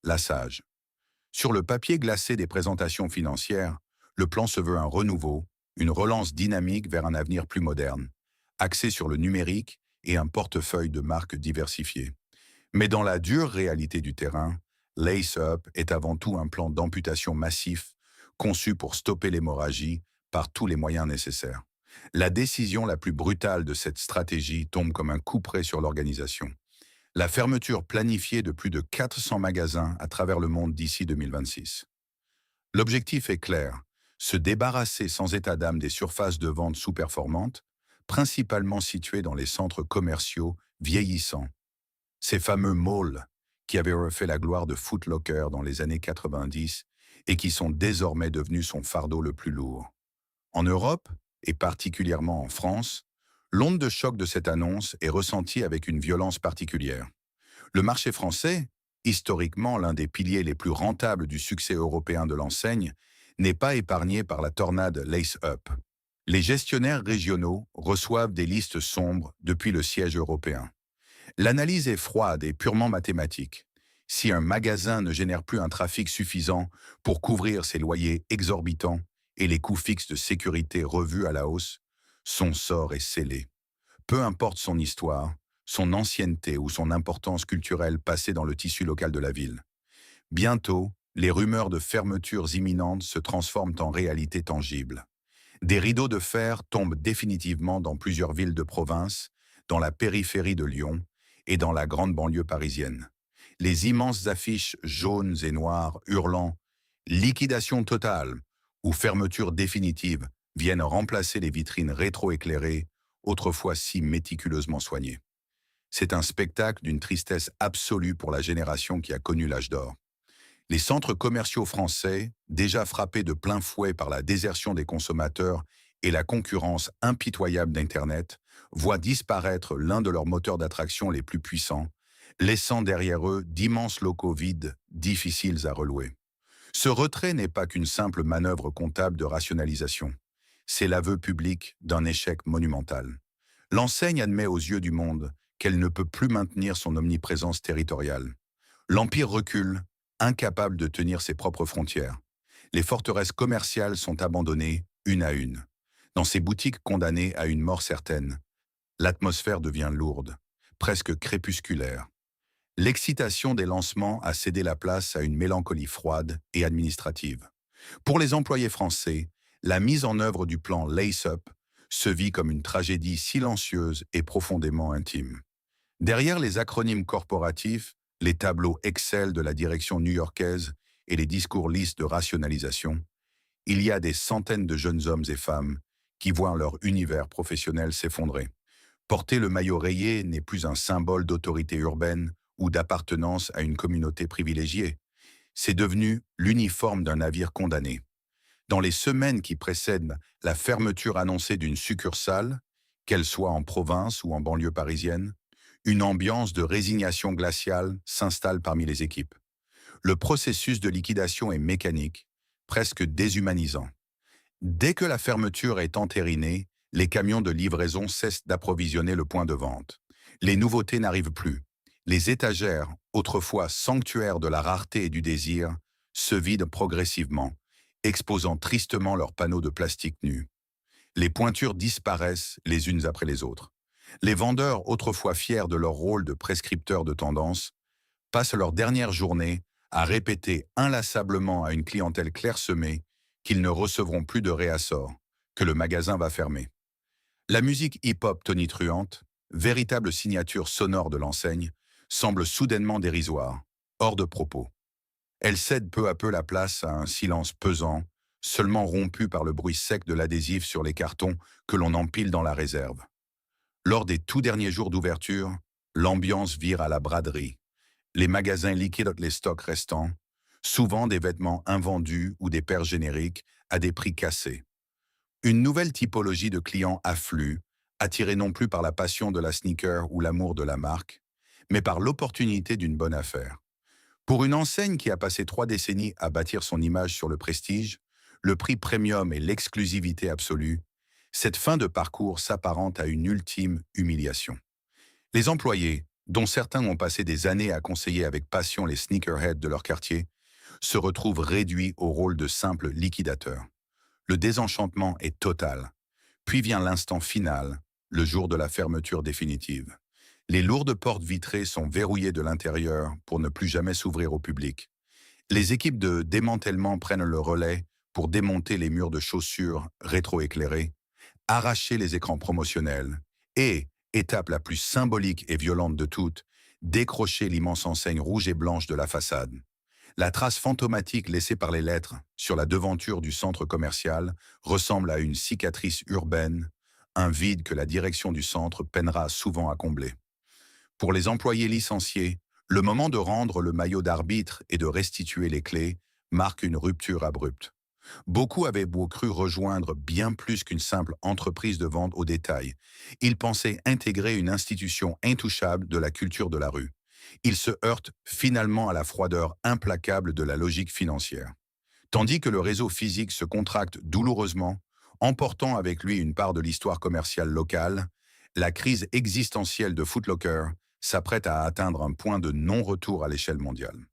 lassage. Sur le papier glacé des présentations financières, le plan se veut un renouveau, une relance dynamique vers un avenir plus moderne, axé sur le numérique et un portefeuille de marques diversifiées. Mais dans la dure réalité du terrain, Lace Up est avant tout un plan d'amputation massif, conçu pour stopper l'hémorragie par tous les moyens nécessaires. La décision la plus brutale de cette stratégie tombe comme un couperet sur l'organisation. La fermeture planifiée de plus de 400 magasins à travers le monde d'ici 2026. L'objectif est clair, se débarrasser sans état d'âme des surfaces de vente sous-performantes, principalement situées dans les centres commerciaux vieillissants. Ces fameux malls qui avaient refait la gloire de Foot Locker dans les années 90 et qui sont désormais devenus son fardeau le plus lourd. En Europe, et particulièrement en France, l'onde de choc de cette annonce est ressentie avec une violence particulière. Le marché français, historiquement l'un des piliers les plus rentables du succès européen de l'enseigne, n'est pas épargné par la tornade Lace Up. Les gestionnaires régionaux reçoivent des listes sombres depuis le siège européen. L'analyse est froide et purement mathématique. Si un magasin ne génère plus un trafic suffisant pour couvrir ses loyers exorbitants, et les coûts fixes de sécurité revus à la hausse, son sort est scellé. Peu importe son histoire, son ancienneté ou son importance culturelle passée dans le tissu local de la ville. Bientôt, les rumeurs de fermetures imminentes se transforment en réalité tangible. Des rideaux de fer tombent définitivement dans plusieurs villes de province, dans la périphérie de Lyon et dans la grande banlieue parisienne. Les immenses affiches jaunes et noires hurlant «Liquidation totale» ou «Fermeture définitive» viennent remplacer les vitrines rétro-éclairées, autrefois si méticuleusement soignées. C'est un spectacle d'une tristesse absolue pour la génération qui a connu l'âge d'or. Les centres commerciaux français, déjà frappés de plein fouet par la désertion des consommateurs et la concurrence impitoyable d'Internet, voient disparaître l'un de leurs moteurs d'attraction les plus puissants, laissant derrière eux d'immenses locaux vides, difficiles à relouer. Ce retrait n'est pas qu'une simple manœuvre comptable de rationalisation. C'est l'aveu public d'un échec monumental. L'enseigne admet aux yeux du monde qu'elle ne peut plus maintenir son omniprésence territoriale. L'Empire recule, incapable de tenir ses propres frontières. Les forteresses commerciales sont abandonnées, une à une. Dans ces boutiques condamnées à une mort certaine, l'atmosphère devient lourde, presque crépusculaire. L'excitation des lancements a cédé la place à une mélancolie froide et administrative. Pour les employés français, la mise en œuvre du plan Lace Up se vit comme une tragédie silencieuse et profondément intime. Derrière les acronymes corporatifs, les tableaux Excel de la direction new-yorkaise et les discours lisses de rationalisation, il y a des centaines de jeunes hommes et femmes qui voient leur univers professionnel s'effondrer. Porter le maillot rayé n'est plus un symbole d'autorité urbaine ou d'appartenance à une communauté privilégiée. C'est devenu l'uniforme d'un navire condamné. Dans les semaines qui précèdent la fermeture annoncée d'une succursale, qu'elle soit en province ou en banlieue parisienne, une ambiance de résignation glaciale s'installe parmi les équipes. Le processus de liquidation est mécanique, presque déshumanisant. Dès que la fermeture est entérinée, les camions de livraison cessent d'approvisionner le point de vente. Les nouveautés n'arrivent plus. Les étagères, autrefois sanctuaires de la rareté et du désir, se vident progressivement, exposant tristement leurs panneaux de plastique nus. Les pointures disparaissent les unes après les autres. Les vendeurs, autrefois fiers de leur rôle de prescripteurs de tendance, passent leur dernière journée à répéter inlassablement à une clientèle clairsemée qu'ils ne recevront plus de réassort, que le magasin va fermer. La musique hip-hop tonitruante, véritable signature sonore de l'enseigne, semble soudainement dérisoire, hors de propos. Elle cède peu à peu la place à un silence pesant, seulement rompu par le bruit sec de l'adhésif sur les cartons que l'on empile dans la réserve. Lors des tout derniers jours d'ouverture, l'ambiance vire à la braderie. Les magasins liquident les stocks restants, souvent des vêtements invendus ou des paires génériques à des prix cassés. Une nouvelle typologie de clients afflue, attirés non plus par la passion de la sneaker ou l'amour de la marque, mais par l'opportunité d'une bonne affaire. Pour une enseigne qui a passé 3 décennies à bâtir son image sur le prestige, le prix premium et l'exclusivité absolue, cette fin de parcours s'apparente à une ultime humiliation. Les employés, dont certains ont passé des années à conseiller avec passion les sneakerheads de leur quartier, se retrouvent réduits au rôle de simples liquidateurs. Le désenchantement est total. Puis vient l'instant final, le jour de la fermeture définitive. Les lourdes portes vitrées sont verrouillées de l'intérieur pour ne plus jamais s'ouvrir au public. Les équipes de démantèlement prennent le relais pour démonter les murs de chaussures rétro-éclairés, arracher les écrans promotionnels et, étape la plus symbolique et violente de toutes, décrocher l'immense enseigne rouge et blanche de la façade. La trace fantomatique laissée par les lettres sur la devanture du centre commercial ressemble à une cicatrice urbaine, un vide que la direction du centre peinera souvent à combler. Pour les employés licenciés, le moment de rendre le maillot d'arbitre et de restituer les clés marque une rupture abrupte. Beaucoup avaient beau cru rejoindre bien plus qu'une simple entreprise de vente au détail. Ils pensaient intégrer une institution intouchable de la culture de la rue. Ils se heurtent finalement à la froideur implacable de la logique financière. Tandis que le réseau physique se contracte douloureusement, emportant avec lui une part de l'histoire commerciale locale, la crise existentielle de Foot Locker s'apprête à atteindre un point de non-retour à l'échelle mondiale.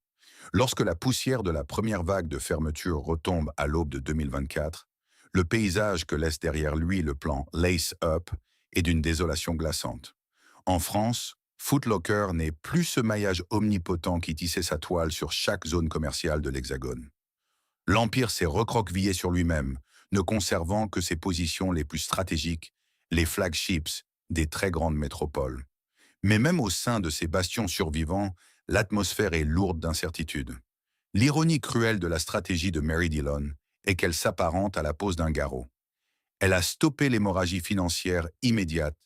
Lorsque la poussière de la première vague de fermeture retombe à l'aube de 2024, Le paysage que laisse derrière lui le plan Lace Up est d'une désolation glaçante. En France, Foot Locker n'est plus ce maillage omnipotent qui tissait sa toile sur chaque zone commerciale de l'Hexagone. L'Empire s'est recroquevillé sur lui-même, ne conservant que ses positions les plus stratégiques, les flagships des très grandes métropoles. Mais même au sein de ces bastions survivants, l'atmosphère est lourde d'incertitudes. L'ironie cruelle de la stratégie de Mary Dillon est qu'elle s'apparente à la pose d'un garrot. Elle a stoppé l'hémorragie financière immédiate,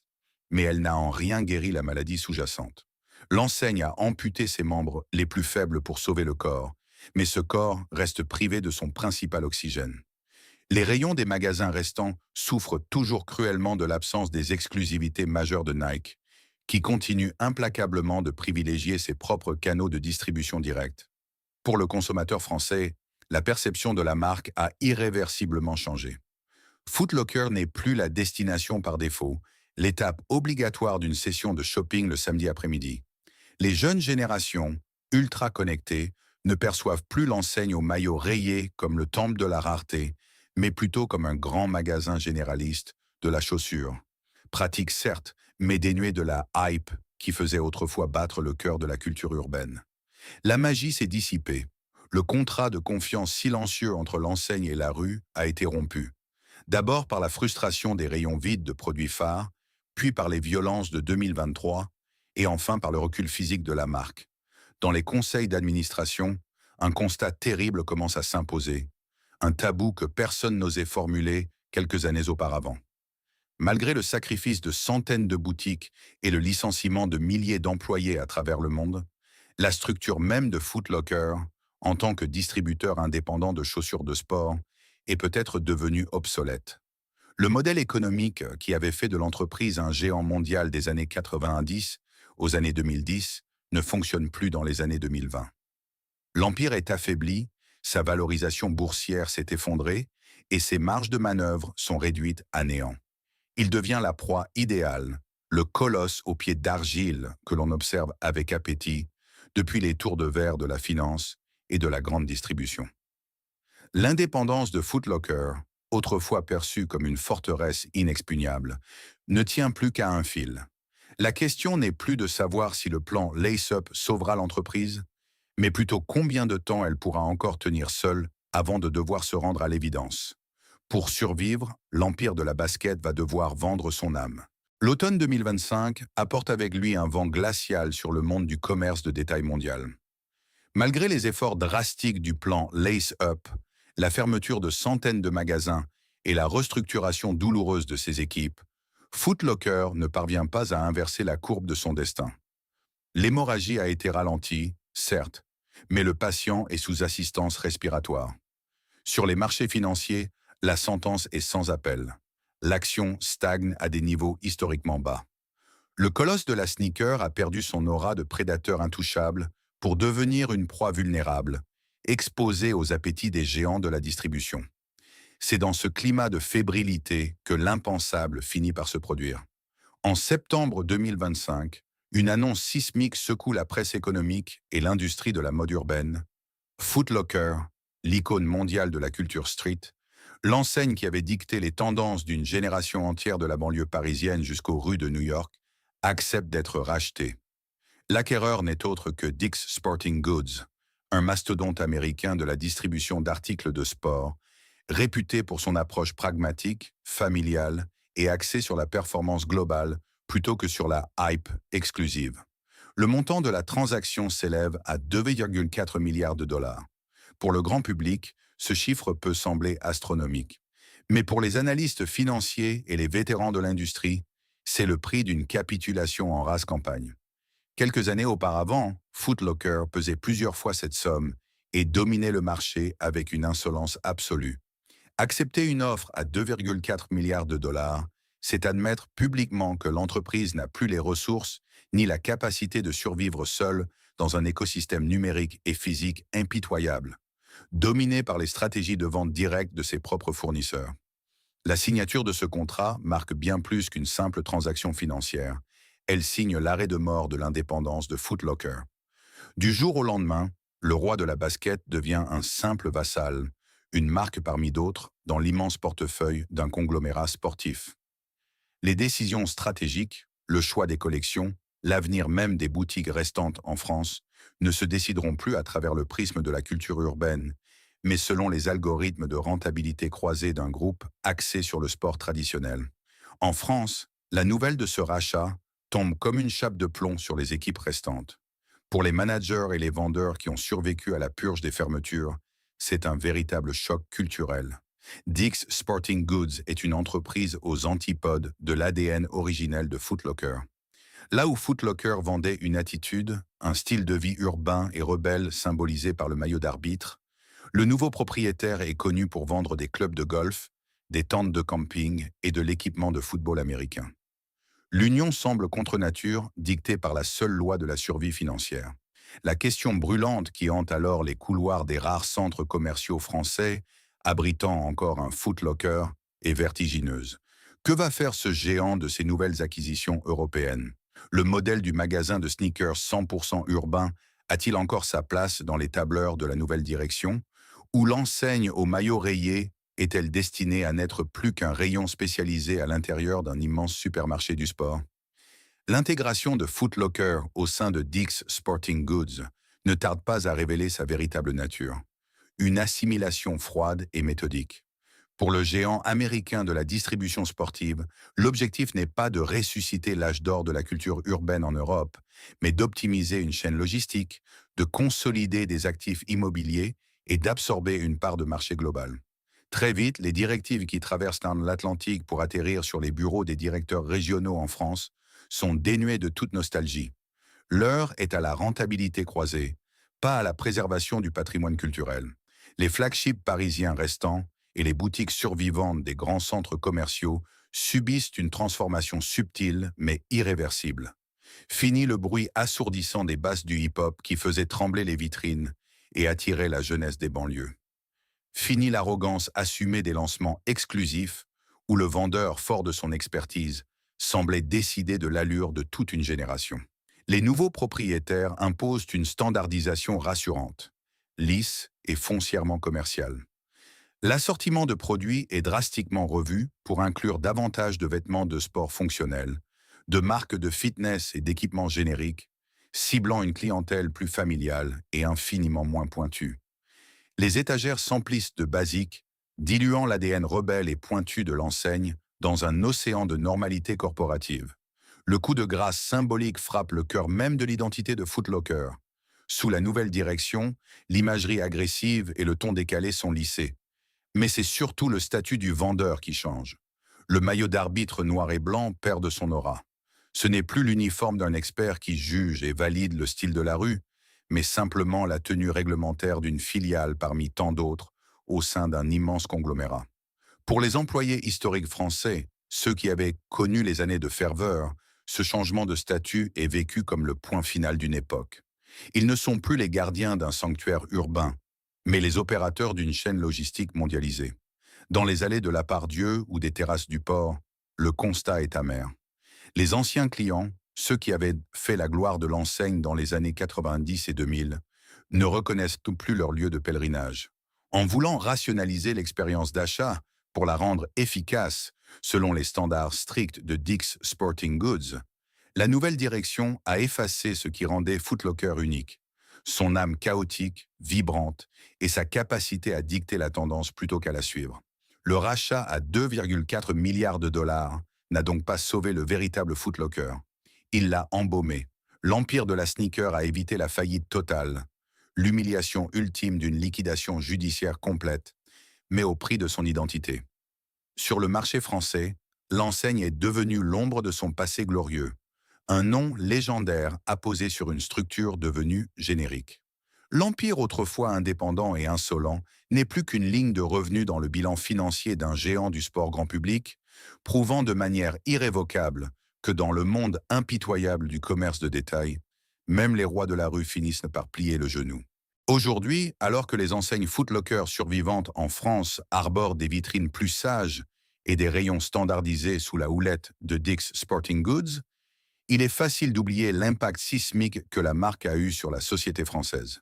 mais elle n'a en rien guéri la maladie sous-jacente. L'enseigne a amputé ses membres les plus faibles pour sauver le corps, mais ce corps reste privé de son principal oxygène. Les rayons des magasins restants souffrent toujours cruellement de l'absence des exclusivités majeures de Nike, qui continue implacablement de privilégier ses propres canaux de distribution directe. Pour le consommateur français, la perception de la marque a irréversiblement changé. Foot Locker n'est plus la destination par défaut, l'étape obligatoire d'une session de shopping le samedi après-midi. Les jeunes générations, ultra connectées, ne perçoivent plus l'enseigne au maillot rayé comme le temple de la rareté, mais plutôt comme un grand magasin généraliste de la chaussure. Pratique certes, mais dénuée de la hype qui faisait autrefois battre le cœur de la culture urbaine. La magie s'est dissipée. Le contrat de confiance silencieux entre l'enseigne et la rue a été rompu. D'abord par la frustration des rayons vides de produits phares, puis par les violences de 2023, et enfin par le recul physique de la marque. Dans les conseils d'administration, un constat terrible commence à s'imposer, un tabou que personne n'osait formuler quelques années auparavant. Malgré le sacrifice de centaines de boutiques et le licenciement de milliers d'employés à travers le monde, la structure même de Foot Locker, en tant que distributeur indépendant de chaussures de sport, est peut-être devenue obsolète. Le modèle économique qui avait fait de l'entreprise un géant mondial des années 90 aux années 2010 ne fonctionne plus dans les années 2020. L'Empire est affaibli, sa valorisation boursière s'est effondrée et ses marges de manœuvre sont réduites à néant. Il devient la proie idéale, le colosse aux pieds d'argile que l'on observe avec appétit depuis les tours de verre de la finance et de la grande distribution. L'indépendance de Foot Locker, autrefois perçue comme une forteresse inexpugnable, ne tient plus qu'à un fil. La question n'est plus de savoir si le plan Lace Up sauvera l'entreprise, mais plutôt combien de temps elle pourra encore tenir seule avant de devoir se rendre à l'évidence. Pour survivre, l'empire de la basket va devoir vendre son âme. L'automne 2025 apporte avec lui un vent glacial sur le monde du commerce de détail mondial. Malgré les efforts drastiques du plan Lace Up, la fermeture de centaines de magasins et la restructuration douloureuse de ses équipes, Foot Locker ne parvient pas à inverser la courbe de son destin. L'hémorragie a été ralentie, certes, mais le patient est sous assistance respiratoire. Sur les marchés financiers, la sentence est sans appel. L'action stagne à des niveaux historiquement bas. Le colosse de la sneaker a perdu son aura de prédateur intouchable pour devenir une proie vulnérable, exposée aux appétits des géants de la distribution. C'est dans ce climat de fébrilité que l'impensable finit par se produire. En septembre 2025, une annonce sismique secoue la presse économique et l'industrie de la mode urbaine. Foot Locker, l'icône mondiale de la culture street, l'enseigne qui avait dicté les tendances d'une génération entière de la banlieue parisienne jusqu'aux rues de New York, accepte d'être rachetée. L'acquéreur n'est autre que Dick's Sporting Goods, un mastodonte américain de la distribution d'articles de sport, réputé pour son approche pragmatique, familiale et axée sur la performance globale plutôt que sur la hype exclusive. Le montant de la transaction s'élève à 2,4 milliards de dollars. Pour le grand public, ce chiffre peut sembler astronomique. Mais pour les analystes financiers et les vétérans de l'industrie, c'est le prix d'une capitulation en rase campagne. Quelques années auparavant, Foot Locker pesait plusieurs fois cette somme et dominait le marché avec une insolence absolue. Accepter une offre à 2,4 milliards de dollars, c'est admettre publiquement que l'entreprise n'a plus les ressources ni la capacité de survivre seule dans un écosystème numérique et physique impitoyable, dominé par les stratégies de vente directe de ses propres fournisseurs. La signature de ce contrat marque bien plus qu'une simple transaction financière. Elle signe l'arrêt de mort de l'indépendance de Foot Locker. Du jour au lendemain, le roi de la basket devient un simple vassal, une marque parmi d'autres dans l'immense portefeuille d'un conglomérat sportif. Les décisions stratégiques, le choix des collections, l'avenir même des boutiques restantes en France ne se décideront plus à travers le prisme de la culture urbaine, mais selon les algorithmes de rentabilité croisée d'un groupe axé sur le sport traditionnel. En France, la nouvelle de ce rachat tombe comme une chape de plomb sur les équipes restantes. Pour les managers et les vendeurs qui ont survécu à la purge des fermetures, c'est un véritable choc culturel. Dick's Sporting Goods est une entreprise aux antipodes de l'ADN originel de Foot Locker. Là où Foot Locker vendait une attitude, un style de vie urbain et rebelle symbolisé par le maillot d'arbitre, le nouveau propriétaire est connu pour vendre des clubs de golf, des tentes de camping et de l'équipement de football américain. L'union semble contre nature, dictée par la seule loi de la survie financière. La question brûlante qui hante alors les couloirs des rares centres commerciaux français, abritant encore un Foot Locker, est vertigineuse. Que va faire ce géant de ces nouvelles acquisitions européennes? Le modèle du magasin de sneakers 100% urbain a-t-il encore sa place dans les tableurs de la nouvelle direction? Ou l'enseigne aux maillots rayés est-elle destinée à n'être plus qu'un rayon spécialisé à l'intérieur d'un immense supermarché du sport? L'intégration de Foot Locker au sein de Dick's Sporting Goods ne tarde pas à révéler sa véritable nature. Une assimilation froide et méthodique. Pour le géant américain de la distribution sportive, l'objectif n'est pas de ressusciter l'âge d'or de la culture urbaine en Europe, mais d'optimiser une chaîne logistique, de consolider des actifs immobiliers et d'absorber une part de marché global. Très vite, les directives qui traversent l'Atlantique pour atterrir sur les bureaux des directeurs régionaux en France sont dénuées de toute nostalgie. L'heure est à la rentabilité croisée, pas à la préservation du patrimoine culturel. Les flagships parisiens restants et les boutiques survivantes des grands centres commerciaux subissent une transformation subtile mais irréversible. Fini le bruit assourdissant des basses du hip-hop qui faisait trembler les vitrines et attirait la jeunesse des banlieues. Fini l'arrogance assumée des lancements exclusifs où le vendeur, fort de son expertise, semblait décider de l'allure de toute une génération. Les nouveaux propriétaires imposent une standardisation rassurante, lisse et foncièrement commerciale. L'assortiment de produits est drastiquement revu pour inclure davantage de vêtements de sport fonctionnels, de marques de fitness et d'équipements génériques, ciblant une clientèle plus familiale et infiniment moins pointue. Les étagères s'emplissent de basiques, diluant l'ADN rebelle et pointu de l'enseigne dans un océan de normalité corporative. Le coup de grâce symbolique frappe le cœur même de l'identité de Foot Locker. Sous la nouvelle direction, l'imagerie agressive et le ton décalé sont lissés. Mais c'est surtout le statut du vendeur qui change. Le maillot d'arbitre noir et blanc perd de son aura. Ce n'est plus l'uniforme d'un expert qui juge et valide le style de la rue, mais simplement la tenue réglementaire d'une filiale parmi tant d'autres au sein d'un immense conglomérat. Pour les employés historiques français, ceux qui avaient connu les années de ferveur, ce changement de statut est vécu comme le point final d'une époque. Ils ne sont plus les gardiens d'un sanctuaire urbain, mais les opérateurs d'une chaîne logistique mondialisée. Dans les allées de la Part-Dieu ou des terrasses du port, le constat est amer. Les anciens clients, ceux qui avaient fait la gloire de l'enseigne dans les années 90 et 2000, ne reconnaissent plus leur lieu de pèlerinage. En voulant rationaliser l'expérience d'achat pour la rendre efficace selon les standards stricts de Dick's Sporting Goods, la nouvelle direction a effacé ce qui rendait Foot Locker unique, son âme chaotique, vibrante et sa capacité à dicter la tendance plutôt qu'à la suivre. Le rachat à 2,4 milliards de dollars n'a donc pas sauvé le véritable Foot Locker. Il l'a embaumé. L'empire de la sneaker a évité la faillite totale, l'humiliation ultime d'une liquidation judiciaire complète, mais au prix de son identité. Sur le marché français, l'enseigne est devenue l'ombre de son passé glorieux, un nom légendaire apposé sur une structure devenue générique. L'empire autrefois indépendant et insolent n'est plus qu'une ligne de revenus dans le bilan financier d'un géant du sport grand public, prouvant de manière irrévocable que dans le monde impitoyable du commerce de détail, même les rois de la rue finissent par plier le genou. Aujourd'hui, alors que les enseignes Foot Locker survivantes en France arborent des vitrines plus sages et des rayons standardisés sous la houlette de Dick's Sporting Goods, il est facile d'oublier l'impact sismique que la marque a eu sur la société française.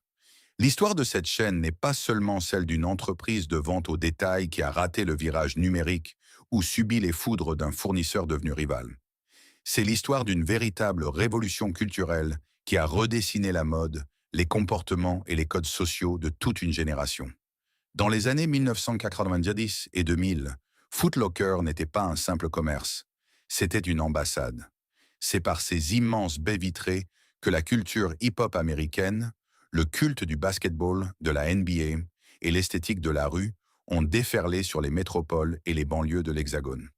L'histoire de cette chaîne n'est pas seulement celle d'une entreprise de vente au détail qui a raté le virage numérique ou subi les foudres d'un fournisseur devenu rival. C'est l'histoire d'une véritable révolution culturelle qui a redessiné la mode, les comportements et les codes sociaux de toute une génération. Dans les années 1990 et 2000, Foot Locker n'était pas un simple commerce, c'était une ambassade. C'est par ces immenses baies vitrées que la culture hip-hop américaine, le culte du basketball, de la NBA et l'esthétique de la rue ont déferlé sur les métropoles et les banlieues de l'Hexagone.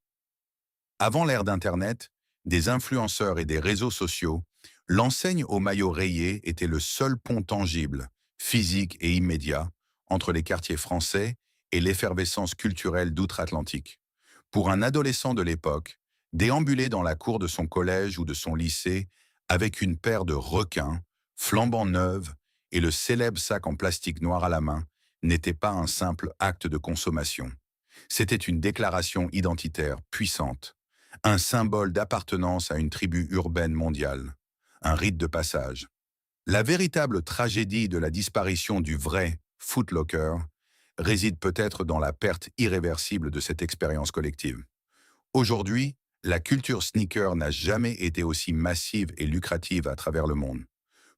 Avant l'ère d'Internet, des influenceurs et des réseaux sociaux, l'enseigne au maillot rayé était le seul pont tangible, physique et immédiat entre les quartiers français et l'effervescence culturelle d'outre-Atlantique. Pour un adolescent de l'époque, déambuler dans la cour de son collège ou de son lycée avec une paire de requins, flambant neuve, et le célèbre sac en plastique noir à la main n'était pas un simple acte de consommation. C'était une déclaration identitaire puissante, un symbole d'appartenance à une tribu urbaine mondiale, un rite de passage. La véritable tragédie de la disparition du vrai Foot Locker réside peut-être dans la perte irréversible de cette expérience collective. Aujourd'hui, la culture sneaker n'a jamais été aussi massive et lucrative à travers le monde.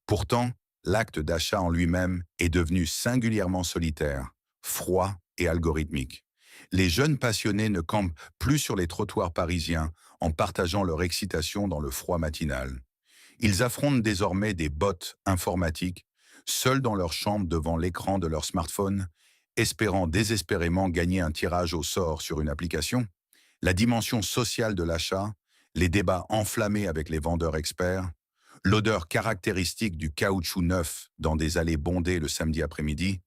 Pourtant, l'acte d'achat en lui-même est devenu singulièrement solitaire, froid et algorithmique. Les jeunes passionnés ne campent plus sur les trottoirs parisiens en partageant leur excitation dans le froid matinal. Ils affrontent désormais des bots informatiques, seuls dans leur chambre devant l'écran de leur smartphone, espérant désespérément gagner un tirage au sort sur une application. La dimension sociale de l'achat, les débats enflammés avec les vendeurs experts, l'odeur caractéristique du caoutchouc neuf dans des allées bondées le samedi après-midi,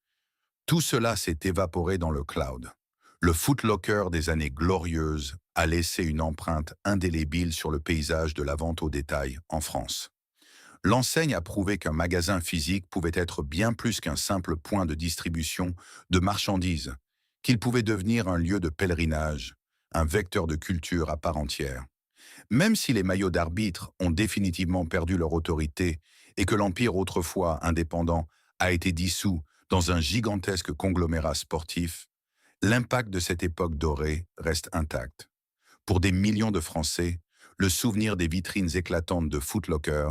tout cela s'est évaporé dans le cloud. Le Foot Locker des années glorieuses a laissé une empreinte indélébile sur le paysage de la vente au détail en France. L'enseigne a prouvé qu'un magasin physique pouvait être bien plus qu'un simple point de distribution de marchandises, qu'il pouvait devenir un lieu de pèlerinage, un vecteur de culture à part entière. Même si les maillots d'arbitre ont définitivement perdu leur autorité et que l'empire autrefois indépendant a été dissous dans un gigantesque conglomérat sportif, l'impact de cette époque dorée reste intact. Pour des millions de Français, le souvenir des vitrines éclatantes de Foot Locker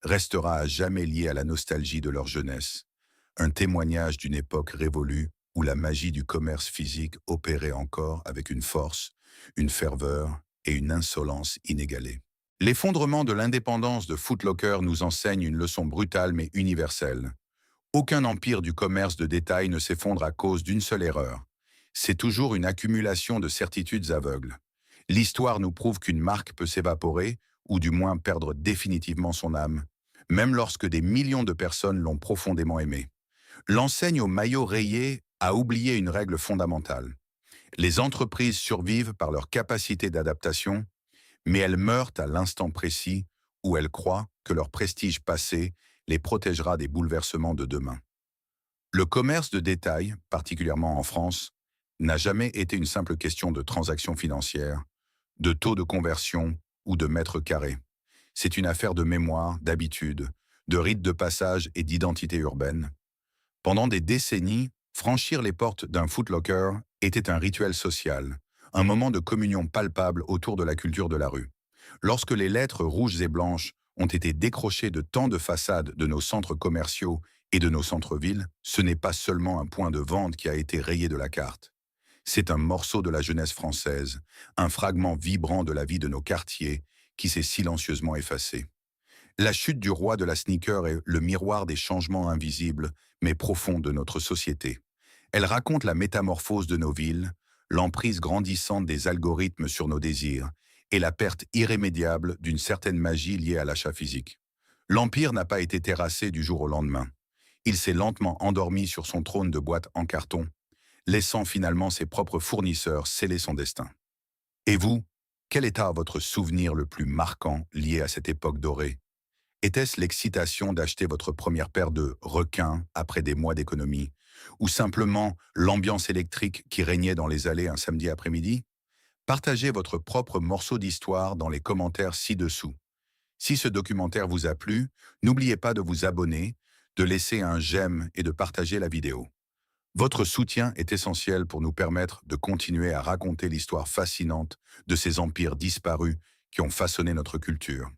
restera à jamais lié à la nostalgie de leur jeunesse, un témoignage d'une époque révolue où la magie du commerce physique opérait encore avec une force, une ferveur et une insolence inégalées. L'effondrement de l'indépendance de Foot Locker nous enseigne une leçon brutale mais universelle. Aucun empire du commerce de détail ne s'effondre à cause d'une seule erreur. C'est toujours une accumulation de certitudes aveugles. L'histoire nous prouve qu'une marque peut s'évaporer, ou du moins perdre définitivement son âme, même lorsque des millions de personnes l'ont profondément aimée. L'enseigne au maillot rayé a oublié une règle fondamentale. Les entreprises survivent par leur capacité d'adaptation, mais elles meurent à l'instant précis où elles croient que leur prestige passé les protégera des bouleversements de demain. Le commerce de détail, particulièrement en France, n'a jamais été une simple question de transactions financières, de taux de conversion ou de mètres carrés. C'est une affaire de mémoire, d'habitude, de rites de passage et d'identité urbaine. Pendant des décennies, franchir les portes d'un Foot Locker était un rituel social, un moment de communion palpable autour de la culture de la rue. Lorsque les lettres rouges et blanches ont été décrochées de tant de façades de nos centres commerciaux et de nos centres-villes, ce n'est pas seulement un point de vente qui a été rayé de la carte. C'est un morceau de la jeunesse française, un fragment vibrant de la vie de nos quartiers qui s'est silencieusement effacé. La chute du roi de la sneaker est le miroir des changements invisibles, mais profonds de notre société. Elle raconte la métamorphose de nos villes, l'emprise grandissante des algorithmes sur nos désirs et la perte irrémédiable d'une certaine magie liée à l'achat physique. L'Empire n'a pas été terrassé du jour au lendemain. Il s'est lentement endormi sur son trône de boîte en carton, laissant finalement ses propres fournisseurs sceller son destin. Et vous, quel est votre souvenir le plus marquant lié à cette époque dorée? Était-ce l'excitation d'acheter votre première paire de requins après des mois d'économie, ou simplement l'ambiance électrique qui régnait dans les allées un samedi après-midi? Partagez votre propre morceau d'histoire dans les commentaires ci-dessous. Si ce documentaire vous a plu, n'oubliez pas de vous abonner, de laisser un j'aime et de partager la vidéo. Votre soutien est essentiel pour nous permettre de continuer à raconter l'histoire fascinante de ces empires disparus qui ont façonné notre culture.